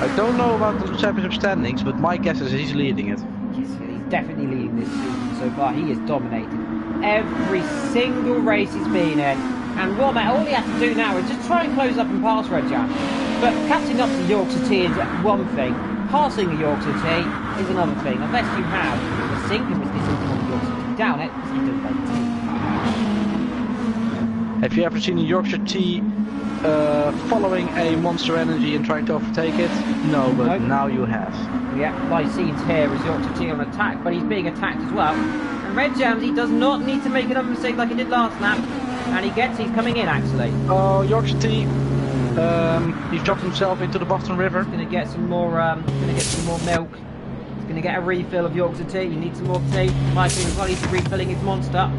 I don't know about the championship standings, but my guess is he's leading it. Yes, he's definitely leading this season so far. He is dominating. every single race he's been in. And Womack, all he has to do now is just try and close up and pass Red Jam. But catching up to Yorkshire T is one thing. Passing a Yorkshire T is another thing. Unless you have a sink and risk something on the Yorkshire T down it, it's still like T. Have you ever seen a Yorkshire T following a Monster Energy and trying to overtake it? No, but now you have. Yeah, my scenes here is Yorkshire T on attack, but he's being attacked as well. And Red Jams, he does not need to make another mistake like he did last lap. And he's coming in actually. Oh, Yorkshire T. He's dropped himself into the Boston River. He's gonna get some more milk. He's gonna get a refill of Yorkshire Tea. He needs some more tea. Michael as well, he's refilling his monster.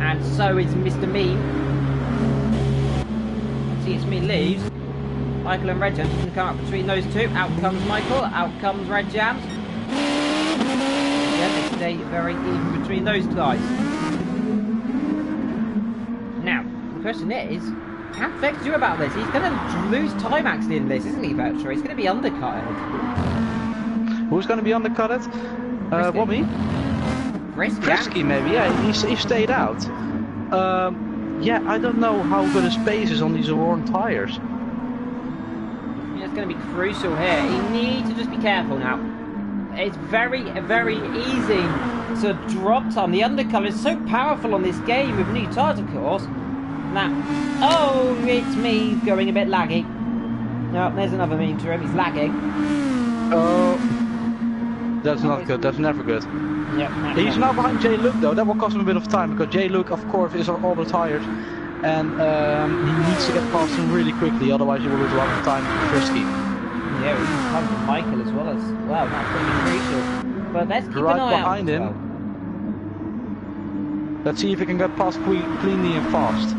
And so is Mr. Me. See, it's me leaves. Michael and Red Jams are gonna come up between those two. Out comes Michael, out comes Red Jams. Yeah, they stay very even between those guys. Now, the question is, how Vex do about this? He's going to lose time actually in this, isn't he, Vector? He's going to be undercutted. Who's going to be undercutted? Wobby? Frisky, maybe, yeah, he stayed out. Yeah, I don't know how good his pace is on these worn tires. Yeah, it's going to be crucial here. He needs to just be careful now. It's very, very easy to drop time. The undercut is so powerful on this game with new tires, of course. Now, oh, it's me going a bit laggy. No, there's another meme to him. He's lagging. Oh, that's not good. That's never good. Yep. He's now behind J. Luke though. That will cost him a bit of time because J. Luke, of course, is all tired, and he needs to get past him really quickly. Otherwise, he will lose a lot of time. Frisky. Yeah, we can come from Michael as well. That's going to be crucial. But let's keep an eye behind out him. well. Let's see if he can get past cleanly and fast.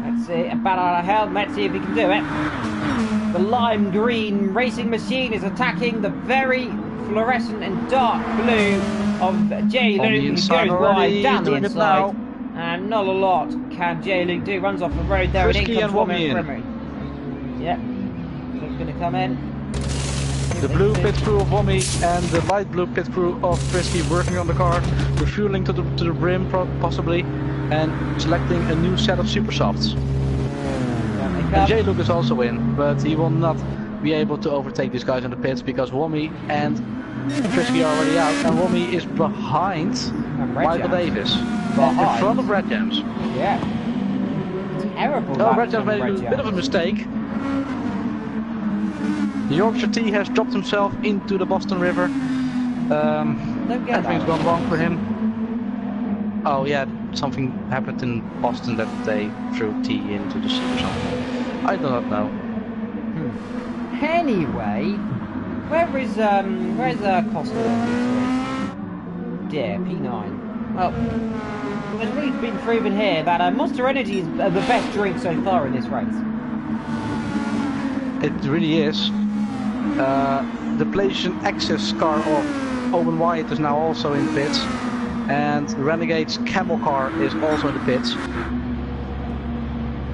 Let's see, about out of hell. Let's see if he can do it. The lime green racing machine is attacking the very fluorescent and dark blue of J. Luke, who goes wide down the inside. And not a lot can J. Luke do. Runs off the road there. Frisky and Wobby in. Yep. Luke's going to come in. The blue pit crew of Wobby and the light blue pit crew of Frisky working on the car, refueling to the brim possibly, and selecting a new set of super softs. And J. Luke is also in, but he will not be able to overtake these guys in the pits because Wobby and Frisky are already out, and Wobby is behind Michael Davis. In front of Red Jams. Yeah. Terrible. Oh, Red Jams made a bit of a mistake. Yorkshire T has dropped himself into the Boston River. Everything's gone wrong for him. Oh yeah, something happened in Boston that they threw T into the sea or something. I do not know. Anyway, where's Costa? Dear, P9. Well, it's really been proven here that Monster Energy is the best drink so far in this race. It really is. The PlayStation Access car of Owen Wyatt is now also in pits, and Renegade's Camel car is also in the pits.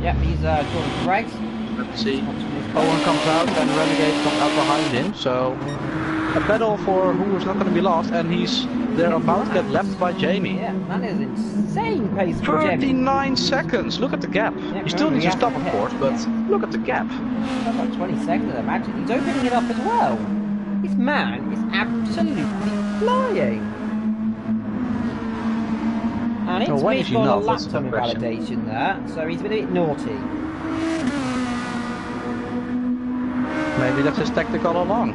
Yep, he's going to race. Let's see. Owen comes out and Renegade comes out behind him, so a battle for who is not going to be lost, and they're about to get left by Jamie. Yeah, that is insane pace for 39 seconds, look at the gap. Yeah, he still needs to stop of course, but look at the gap. About 20 seconds I imagine. He's opening it up as well. This man is absolutely flying. And it's based on a lap time invalidation there, so he's been a bit naughty. Maybe that's his tactic all along.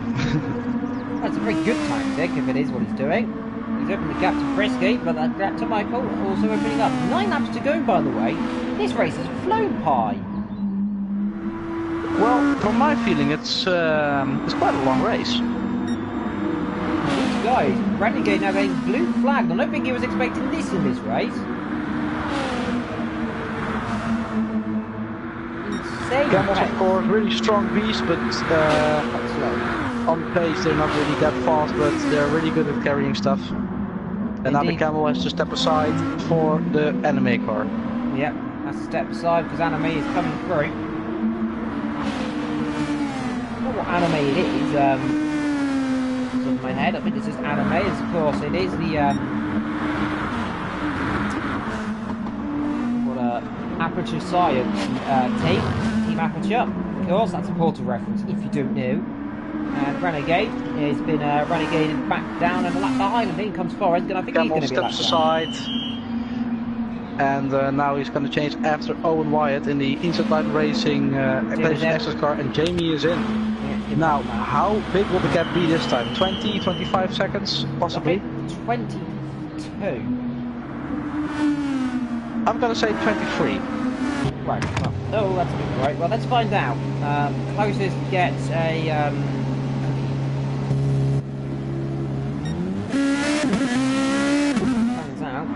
That's a very good tactic if it is what he's doing. He's opened the gap to Frisky, but that gap to Michael also opening up. 9 laps to go, by the way. This race has flown by. Well, from my feeling, it's quite a long race. These guys, Renegade now getting blue flagged. I don't think he was expecting this in this race. Insane. Camels, of course, really strong beast, but on pace they're not really that fast, but they're really good at carrying stuff. And now the Camel has to step aside for the anime car. Yep, has to step aside because anime is coming through. I don't know what anime it is. Doesn't my head. I think it's just anime. Of course, it is the Aperture Science Team Aperture. Of course, that's a Portal reference if you don't know. And Renegade has been renegaded back down and lap behind, and in comes Forrest, and I think he's going to be steps aside. And now he's going to change after Owen Wyatt in the Inside Line Racing access car, and Jamie is in. Yeah, now, how big will the gap be this time? 20, 25 seconds, possibly? 22. I'm going to say 23. Right, well, oh, that's a bit right. Well, let's find out. Closest gets a... Finds out.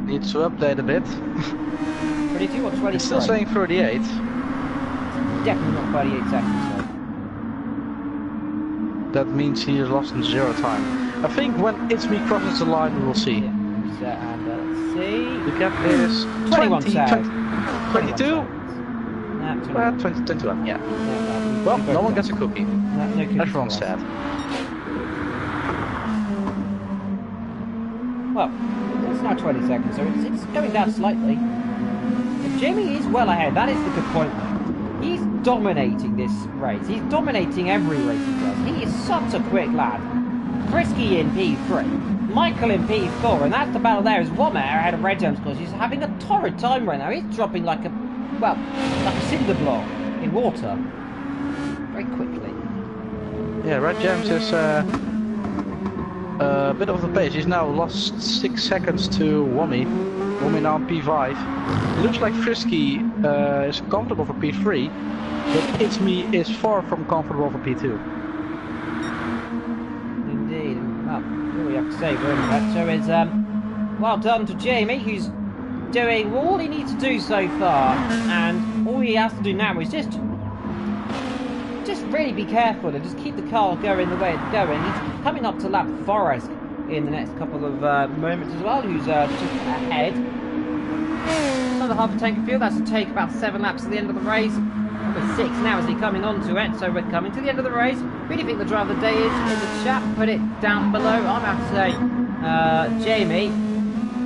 Needs to update a bit. 22 or 23? It's still saying 38. Definitely not 38 seconds, though. That means he has lost in 0 time. I think when It's Me crosses the line, we will see. Yeah. And let's see. The gap is 21 seconds. 22? Nah, 21, yeah. Yeah, well, no one gets a cookie. No cookies. Everyone's sad. Well, it's now 20 seconds, so it's going down slightly. If Jamie is well ahead, that is the good point though. He's dominating this race. He's dominating every race he does. He is such a quick lad. Frisky in P3. Michael in P4, and that's the battle there. Is Womair ahead of Red Gems because he's having a torrid time right now. He's dropping like a cinder block in water very quickly. Yeah, Red Gems is a bit of the pace. He's now lost 6 seconds to Wommy. Wommy now on P5. It looks like Frisky is comfortable for P3, but It's Me is far from comfortable for P2. Indeed. Well, all we have to say really that so is well done to Jamie, who's doing all he needs to do so far, and all he has to do now is just really be careful and just keep the car going the way it's going. He's coming up to lap Forrest in the next couple of moments as well, who's just ahead. Another half a tank of fuel. That's to take about 7 laps at the end of the race. Number 6 now as he's coming onto it, so we're coming to the end of the race. Who do you think the driver of the day is in the chat? Put it down below. I'm going to say Jamie,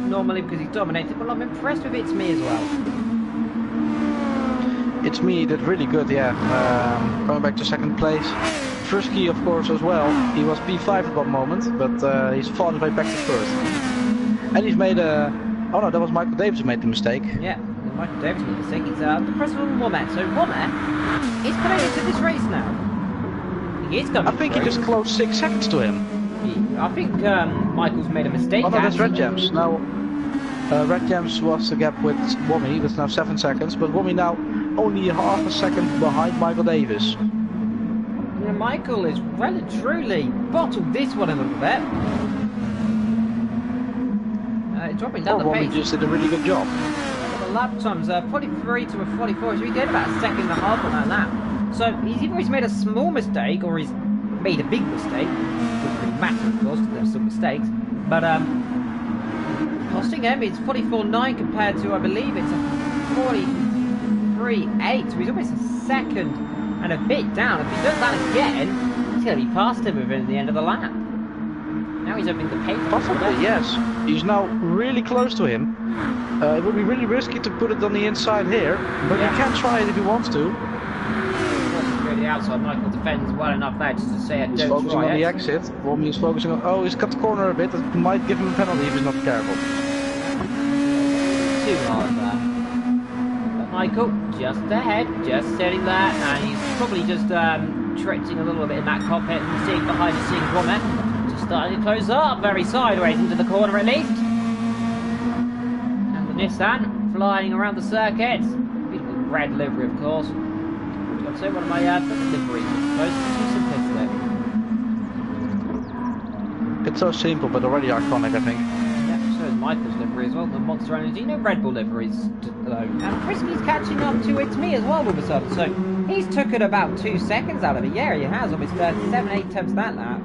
normally because he's dominated, but I'm impressed with It's Me as well. It's Me did really good, yeah. Going back to 2nd place. Frisky, of course, as well. He was P5 at that moment, but he's fought his way back to 1st. And he's made a... Oh no, that was Michael Davis who made the mistake. Yeah, Michael Davis made the mistake. He's the president of Womair. So Womair is coming into this race now. He is coming. I think he just closed 6 seconds to him. I think Michael's made a mistake. Oh no, that's Red Gems. Now, Red Gems was the gap with Wommy. That's now 7 seconds, but Wommy now only half a second behind Michael Davis. Yeah, Michael is well and truly bottled this one a little bit. Dropping down the pace. Wommy just did a really good job. The lap times 43 to a 44, so he did about a second and a half on that lap. So he's either made a small mistake or he's made a big mistake. It doesn't really matter, of course, because there's some mistakes. But costing him, it's 44.9 compared to, I believe, it's a 43.8. So he's almost a second and a bit down. If he does that again, he's going to be past him within the end of the lap. Now he's opening the pace. Possibly, yes. He's now really close to him. It would be really risky to put it on the inside here, but he can try it if he wants to. The outside, Michael defends well enough there just to say it. He's focusing on the exit. Wommy is focusing on... Oh, he's cut the corner a bit. That might give him a penalty if he's not careful. Too hard there. But Michael, just ahead, just sitting there, and he's probably just tripping a little bit in that cockpit and seeing behind the scenes Womair. Just starting to close up, very sideways into the corner at least. And the Nissan flying around the circuit. Beautiful red livery, of course. I'd say one of my liveries, I suppose. Too simplistic. It's so simple, but already iconic, I think. Yeah, so is Michael's livery as well. The Monster Energy, no Red Bull liveries. And Frisky's catching up to It's Me as well all of a sudden. So he's took it about 2 seconds out of it. Yeah, he has. Almost 7-8 attempts that lap.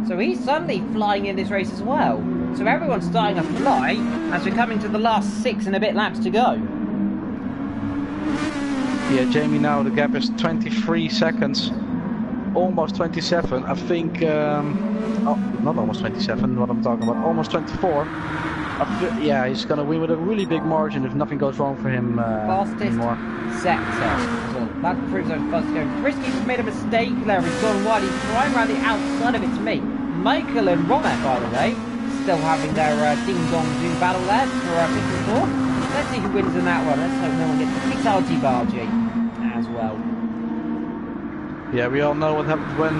So he's suddenly flying in this race as well. So everyone's starting to fly as we're coming to the last 6 and a bit laps to go. Yeah, Jamie now, the gap is 23 seconds. almost 27. I think, oh, not almost 27, what I'm talking about, almost 24. Yeah, he's gonna win with a really big margin if nothing goes wrong for him anymore. Sector. So that proves those first going. Frisky's made a mistake there. He's gone wide. He's trying around the outside of it to me. Michael and Romet, by the way, still having their ding-dong-doom battle there for 54. Let's see who wins in that one. Let's hope no one gets the piece Archie-Bargy as well. Yeah, we all know what happens when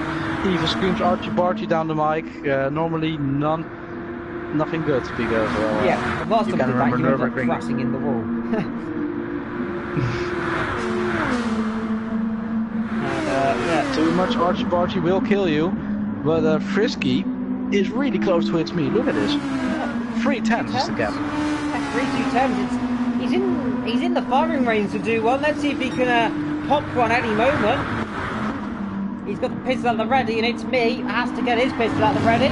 Eva screams Archie-Bargy down the mic. Normally nothing good because yeah, the last you time can remember you end up crashing in the wall. Yeah. Too much Archie-Bargy will kill you, but Frisky is really close to its me. Look at this. 3/10 is the gap. 3/2. He's in the firing range to do one. Let's see if he can pop one any moment. He's got the pistol at the ready, and it's me. Has to get his pistol at the ready.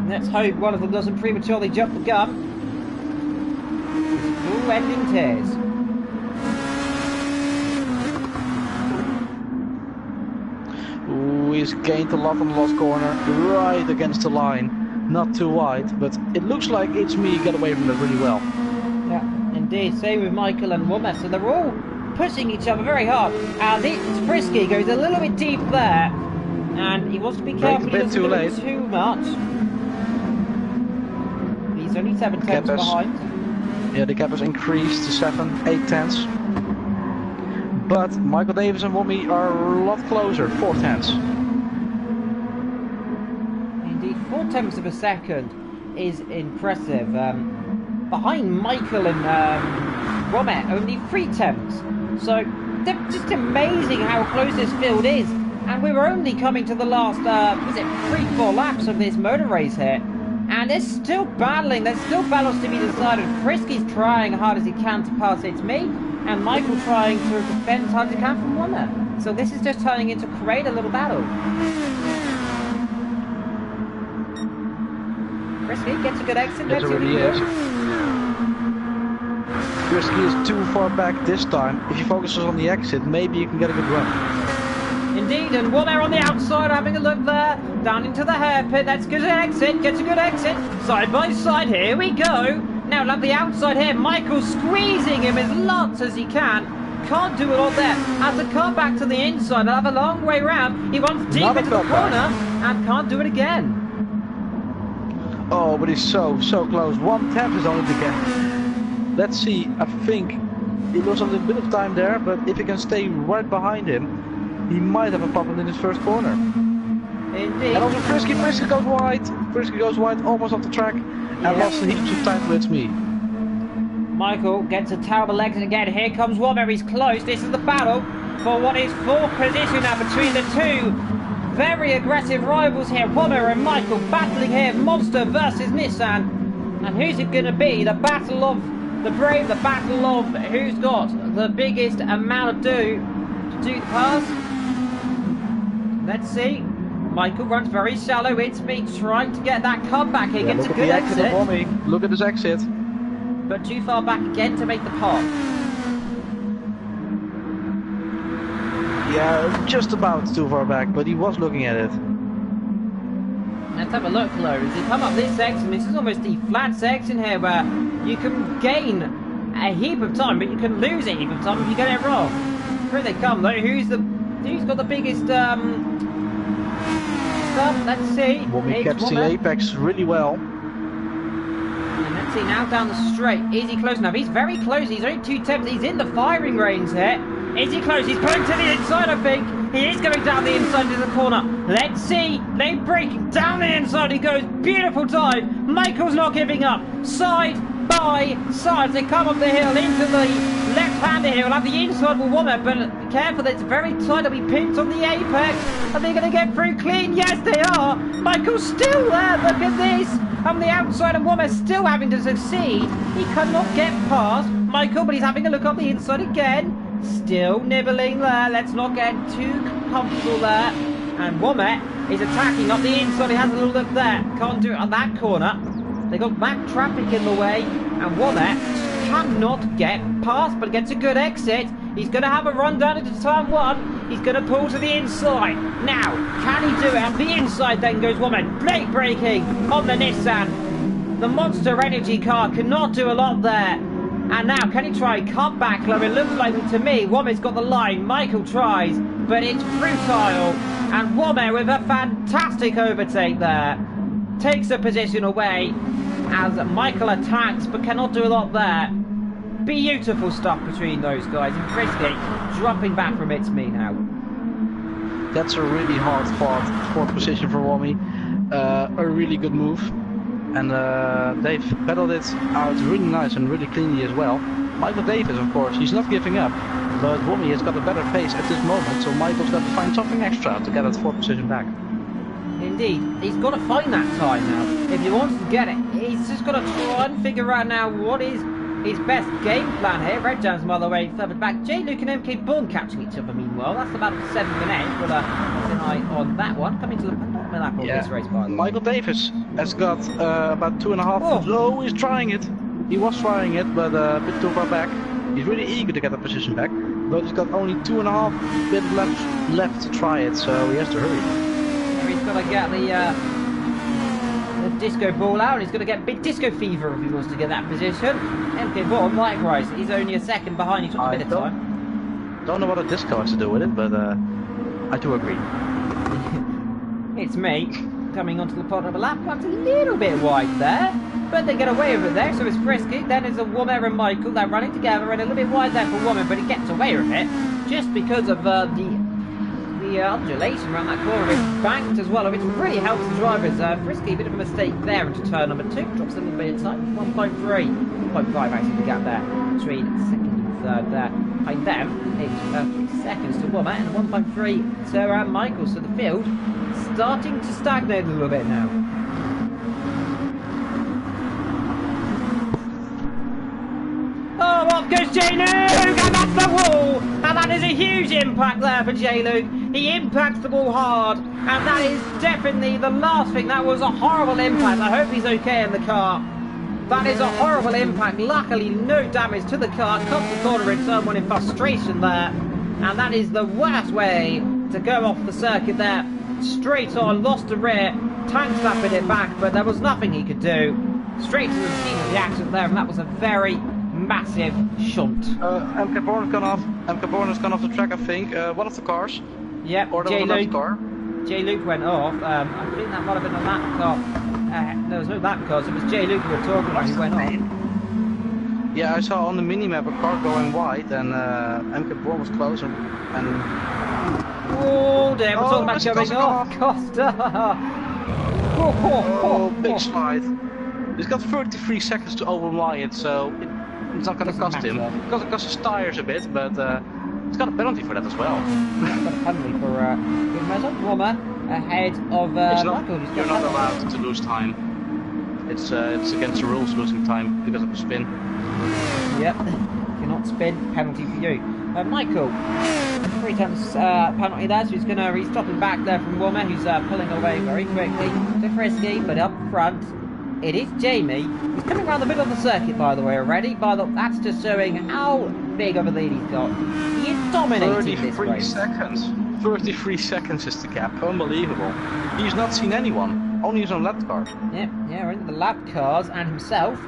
Let's hope one of them doesn't prematurely jump the gun. It's all ending tears. Ooh, he's gained a lot on the last corner, right against the line. Not too wide, but it looks like it's me get away from it really well. Yeah, indeed. Same with Michael and Womer, so they're all pushing each other very hard. And it's Frisky goes a little bit deep there, and he wants to be careful. He doesn't do too much. He's only 7/10 behind. Yeah, the gap has increased to 7, 8/10. But Michael Davis and Wommy are a lot closer, 4/10. Indeed, 4/10 of a second is impressive. Behind Michael and Romet, only 3/10. So, they're just amazing how close this field is. And we were only coming to the last, 3-4 laps of this motor race here. And they're still battling, there's still battles to be decided. Frisky's trying hard as he can to pass It's Me, and Michael trying to defend as hard as he can from Womer. So this is just turning into quite a little battle. Frisky gets a good exit. It already is. Frisky is too far back this time. If he focuses on the exit, maybe you can get a good run. Indeed, and Womer on the outside having a look there, down into the hairpin. That's a good exit, gets a good exit. Side by side, here we go. Now love the outside here, Michael squeezing him as lots as he can. Can't do it all there. Has to come back to the inside and have a long way round. He wants deep into the corner and can't do it again. Oh, but he's so close. 1/10 is only the gap. Let's see, I think he lost a little bit of time there, but if he can stay right behind him, he might have a problem in his first corner. Indeed. And also Frisky goes wide. Frisky goes wide, almost off the track, and lost a heap of time to It's Me. Michael gets a terrible exit again. Here comes Womer. He's close. This is the battle for what is fourth position now between the two very aggressive rivals here. Womer and Michael battling here. Monster versus Nissan. And who's it going to be? The battle of the brave. The battle of who's got the biggest amount of to do the pass. Let's see. Michael runs very shallow. It's Me trying to get that comeback here. Gets a good exit. Look at this exit. But too far back again to make the pop. Yeah, just about too far back, but he was looking at it. Let's have a look, Flo. As you come up this section, this is almost the flat section here where you can gain a heap of time, but you can lose a heap of time if you get it wrong. Here they come though. Who's got the biggest stuff? Let's see. Wommy catches the apex really well. And let's see now down the straight. Is he close enough? He's very close. He's only 2/10. He's in the firing range here. Is he close? He's pulling to the inside, I think. He is going down the inside to the corner. Let's see. They break down the inside. He goes. Beautiful dive. Michael's not giving up. Side by side. They come up the hill into the left-hander here. We'll have the inside will Womer, but be careful. It's very tight. They'll be pinned on the apex. Are they going to get through clean? Yes, they are. Michael's still there. Look at this. On the outside, and Womer still having to succeed. He cannot get past Michael, but he's having a look on the inside again. Still nibbling there. Let's not get too comfortable there. And Womer is attacking up the inside. He has a little look there. Can't do it on that corner. They got back traffic in the way. And Womer cannot get past, but gets a good exit. He's going to have a run down into turn 1. He's going to pull to the inside. Now, can he do it? On the inside then goes Woman. Late braking on the Nissan. The Monster Energy car cannot do a lot there. And now, can he try cut back low? It looks like to me, Woma's got the line. Michael tries, but it's futile. And Woma with a fantastic overtake there. Takes a position away as Michael attacks, but cannot do a lot there. Beautiful stuff between those guys. And Frisky dropping back from It's Me now. That's a really hard fought fourth position for Wommy. A really good move. And they've battled it out really nice and really cleanly as well. Michael Davis, of course, he's not giving up. But Wommy has got a better pace at this moment, so Michael's got to find something extra to get that fourth position back. Indeed, he's got to find that time now. If he wants to get it, he's just got to try and figure out now what is his best game plan here. Red Jam's by the way further back. J. Luke and MK Bourne catching each other meanwhile. That's about 7 minutes. We'll keep an eye on that one. Coming to the bottom of that this race by the way. Michael Davis has got about 2.5. Oh, he's trying it. He was trying it, but a bit too far back. He's really eager to get the position back, but he's got only 2.5 bit left to try it, so he has to hurry. He's got to get the disco ball out. He's got to get big disco fever if he wants to get that position. MK Bourne, likewise, he's only a second behind. He took a bit of time. Don't know what a disco has to do with it, but I do agree. It's me coming onto the bottom of the lap. That's a little bit wide there, but they get away with it there. So it's Frisky. Then it's a Woman and Michael. They're running together and a little bit wide there for Woman, but he gets away with it just because of the undulation around that corner. It's banked as well, which really helps the drivers. Frisky, a bit of a mistake there into turn number 2. Drops a little bit of time. 1.3, 1.5 actually the gap there between second and third there. Behind them, it's 3 seconds to Woman and 1.3 to Michael. So the field starting to stagnate a little bit now. Oh, off goes J-Luke, and that's the wall, and that is a huge impact there for J-Luke. He impacts the ball hard, and that is definitely the last thing. That was a horrible impact. I hope he's okay in the car. That is a horrible impact. Luckily, no damage to the car. Cuts the corner in turn 1 in frustration there, and that is the worst way to go off the circuit there. Straight on, lost the rear, tank slapping it back, but there was nothing he could do. Straight to the scene of the accident there, and that was a very massive shunt. MK Bourne has gone off. MK Bourne has gone off the track, I think. One of the cars. Yep, or the car. J-Luke went off. I think that might have been a lap car. There was no lap cars, it was J-Luke we were talking about who went off. Yeah, I saw on the minimap a car going wide, and MK Bourne was closer. And oh, damn, we're talking about going off. Costa! Oh, big slide. He's got 33 seconds to open wide, so it's not going to cost him. It's going to cost his tires a bit, but he's got a penalty for that as well. He's got a penalty for good measure. Woman ahead of Michael. You're not allowed to lose time. It's against the rules losing time because of the spin. Yep. If you're not spin, penalty for you. Michael, 3 times penalty there, so he's going to restop him back there from Woman, who's pulling away very quickly to Frisky, but up front. It is Jamie. He's coming around the middle of the circuit, by the way, already. That's just showing how big of a lead he's got. He is dominating this race. 33 seconds is the gap. Unbelievable. He's not seen anyone. Only his own lap cars. Yep, yeah, we're into the lap cars and himself.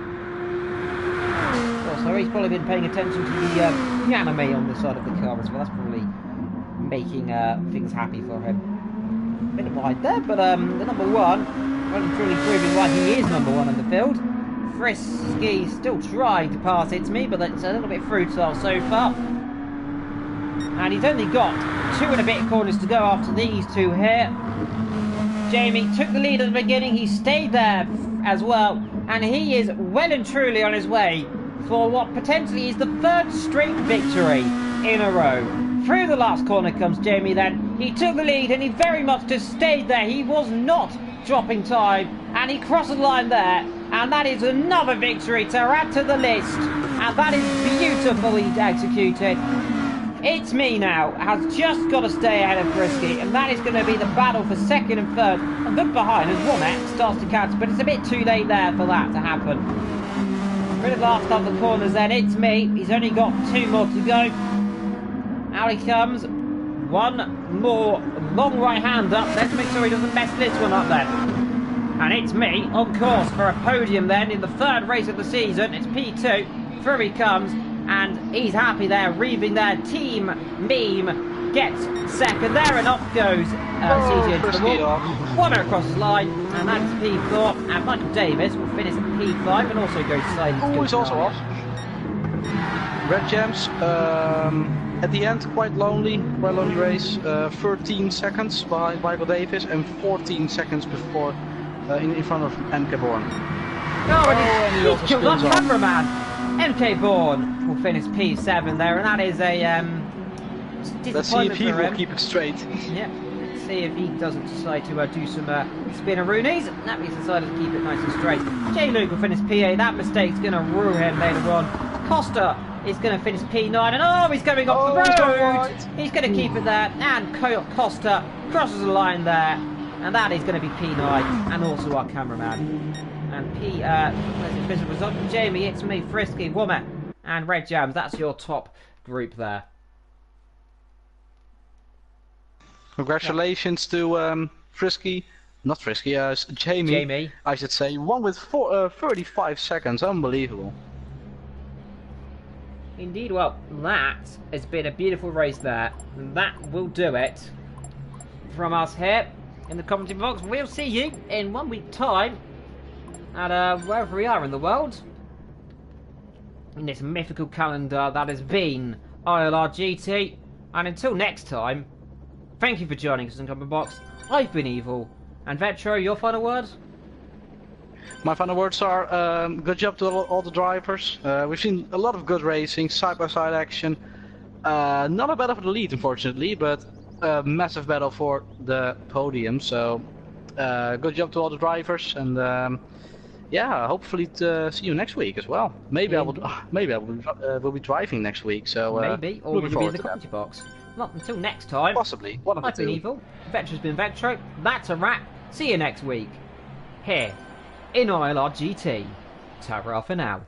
Also, he's probably been paying attention to the anime on the side of the car as well. That's probably making things happy for him. A bit wide there, but the number 1. Well and truly proving why he is number 1 on the field. Frisky still trying to pass It's Me, but it's a little bit futile so far. And he's only got 2 and a bit corners to go after these 2 here. Jamie took the lead at the beginning, he stayed there as well, and he is well and truly on his way for what potentially is the 3rd straight victory in a row. Through the last corner comes Jamie then. He took the lead and he very much just stayed there. He was not dropping time, and he crossed the line there, and that is another victory to add to the list, and that is beautifully executed. It's Me now has just got to stay ahead of Frisky, and that is going to be the battle for 2nd and 3rd, a bit behind as Womack starts to catch, but it's a bit too late there for that to happen. Through the last couple of corners then, It's Me, he's only got 2 more to go. Out he comes. One more long right hand up. Let's make sure he doesn't mess this one up then. And it's me on course for a podium then in the third race of the season. It's P2. Through he comes. And he's happy there, reaving there. Team Meme gets second there, and off goes CJ into the wall. One across the line, and that's P4. And Michael Davis will finish at P5 and also goes silent. Oh, he's also off. Red Gems, at the end, quite lonely race. 13 seconds behind Michael Davis and 14 seconds before in front of MK Born. Oh, and he's killed our cameraman. MK Born will finish P7 there, and that is a disappointment. Let's see if he will keep it straight. Yep. Let's see if he doesn't decide to do some spinneroonies. That means decided to keep it nice and straight. J Luke will finish PA. That mistake's going to ruin him later on. Costa is going to finish P9, and oh, he's going off the road. He's going to keep it there, and Costa crosses the line there, and that is going to be P9, and also our cameraman. And there's a business result. Jamie, it's me, Frisky, Woman, and Red Jams. That's your top group there. Congratulations to Frisky, not Frisky, Jamie. I should say, won with 35 seconds. Unbelievable. Indeed, well, that has been a beautiful race there. And that will do it from us here in the commentary box. We'll see you in 1 week's time at wherever we are in the world. In this mythical calendar that has been ILRGT. And until next time, thank you for joining us in the comment box. I've been Evil. And Vetro, your final words? My final words are, good job to all the drivers. We've seen a lot of good racing, side-by-side action. Not a battle for the lead, unfortunately, but a massive battle for the podium. So, good job to all the drivers, and yeah, hopefully to see you next week as well. Maybe I will be driving next week. So maybe, or will you be in the commentary box? Not until next time. Possibly. One of the two. I've been Evil. Vetro's been Vetro. That's a wrap. See you next week. Here. In ILRGT. Ta-ra for now.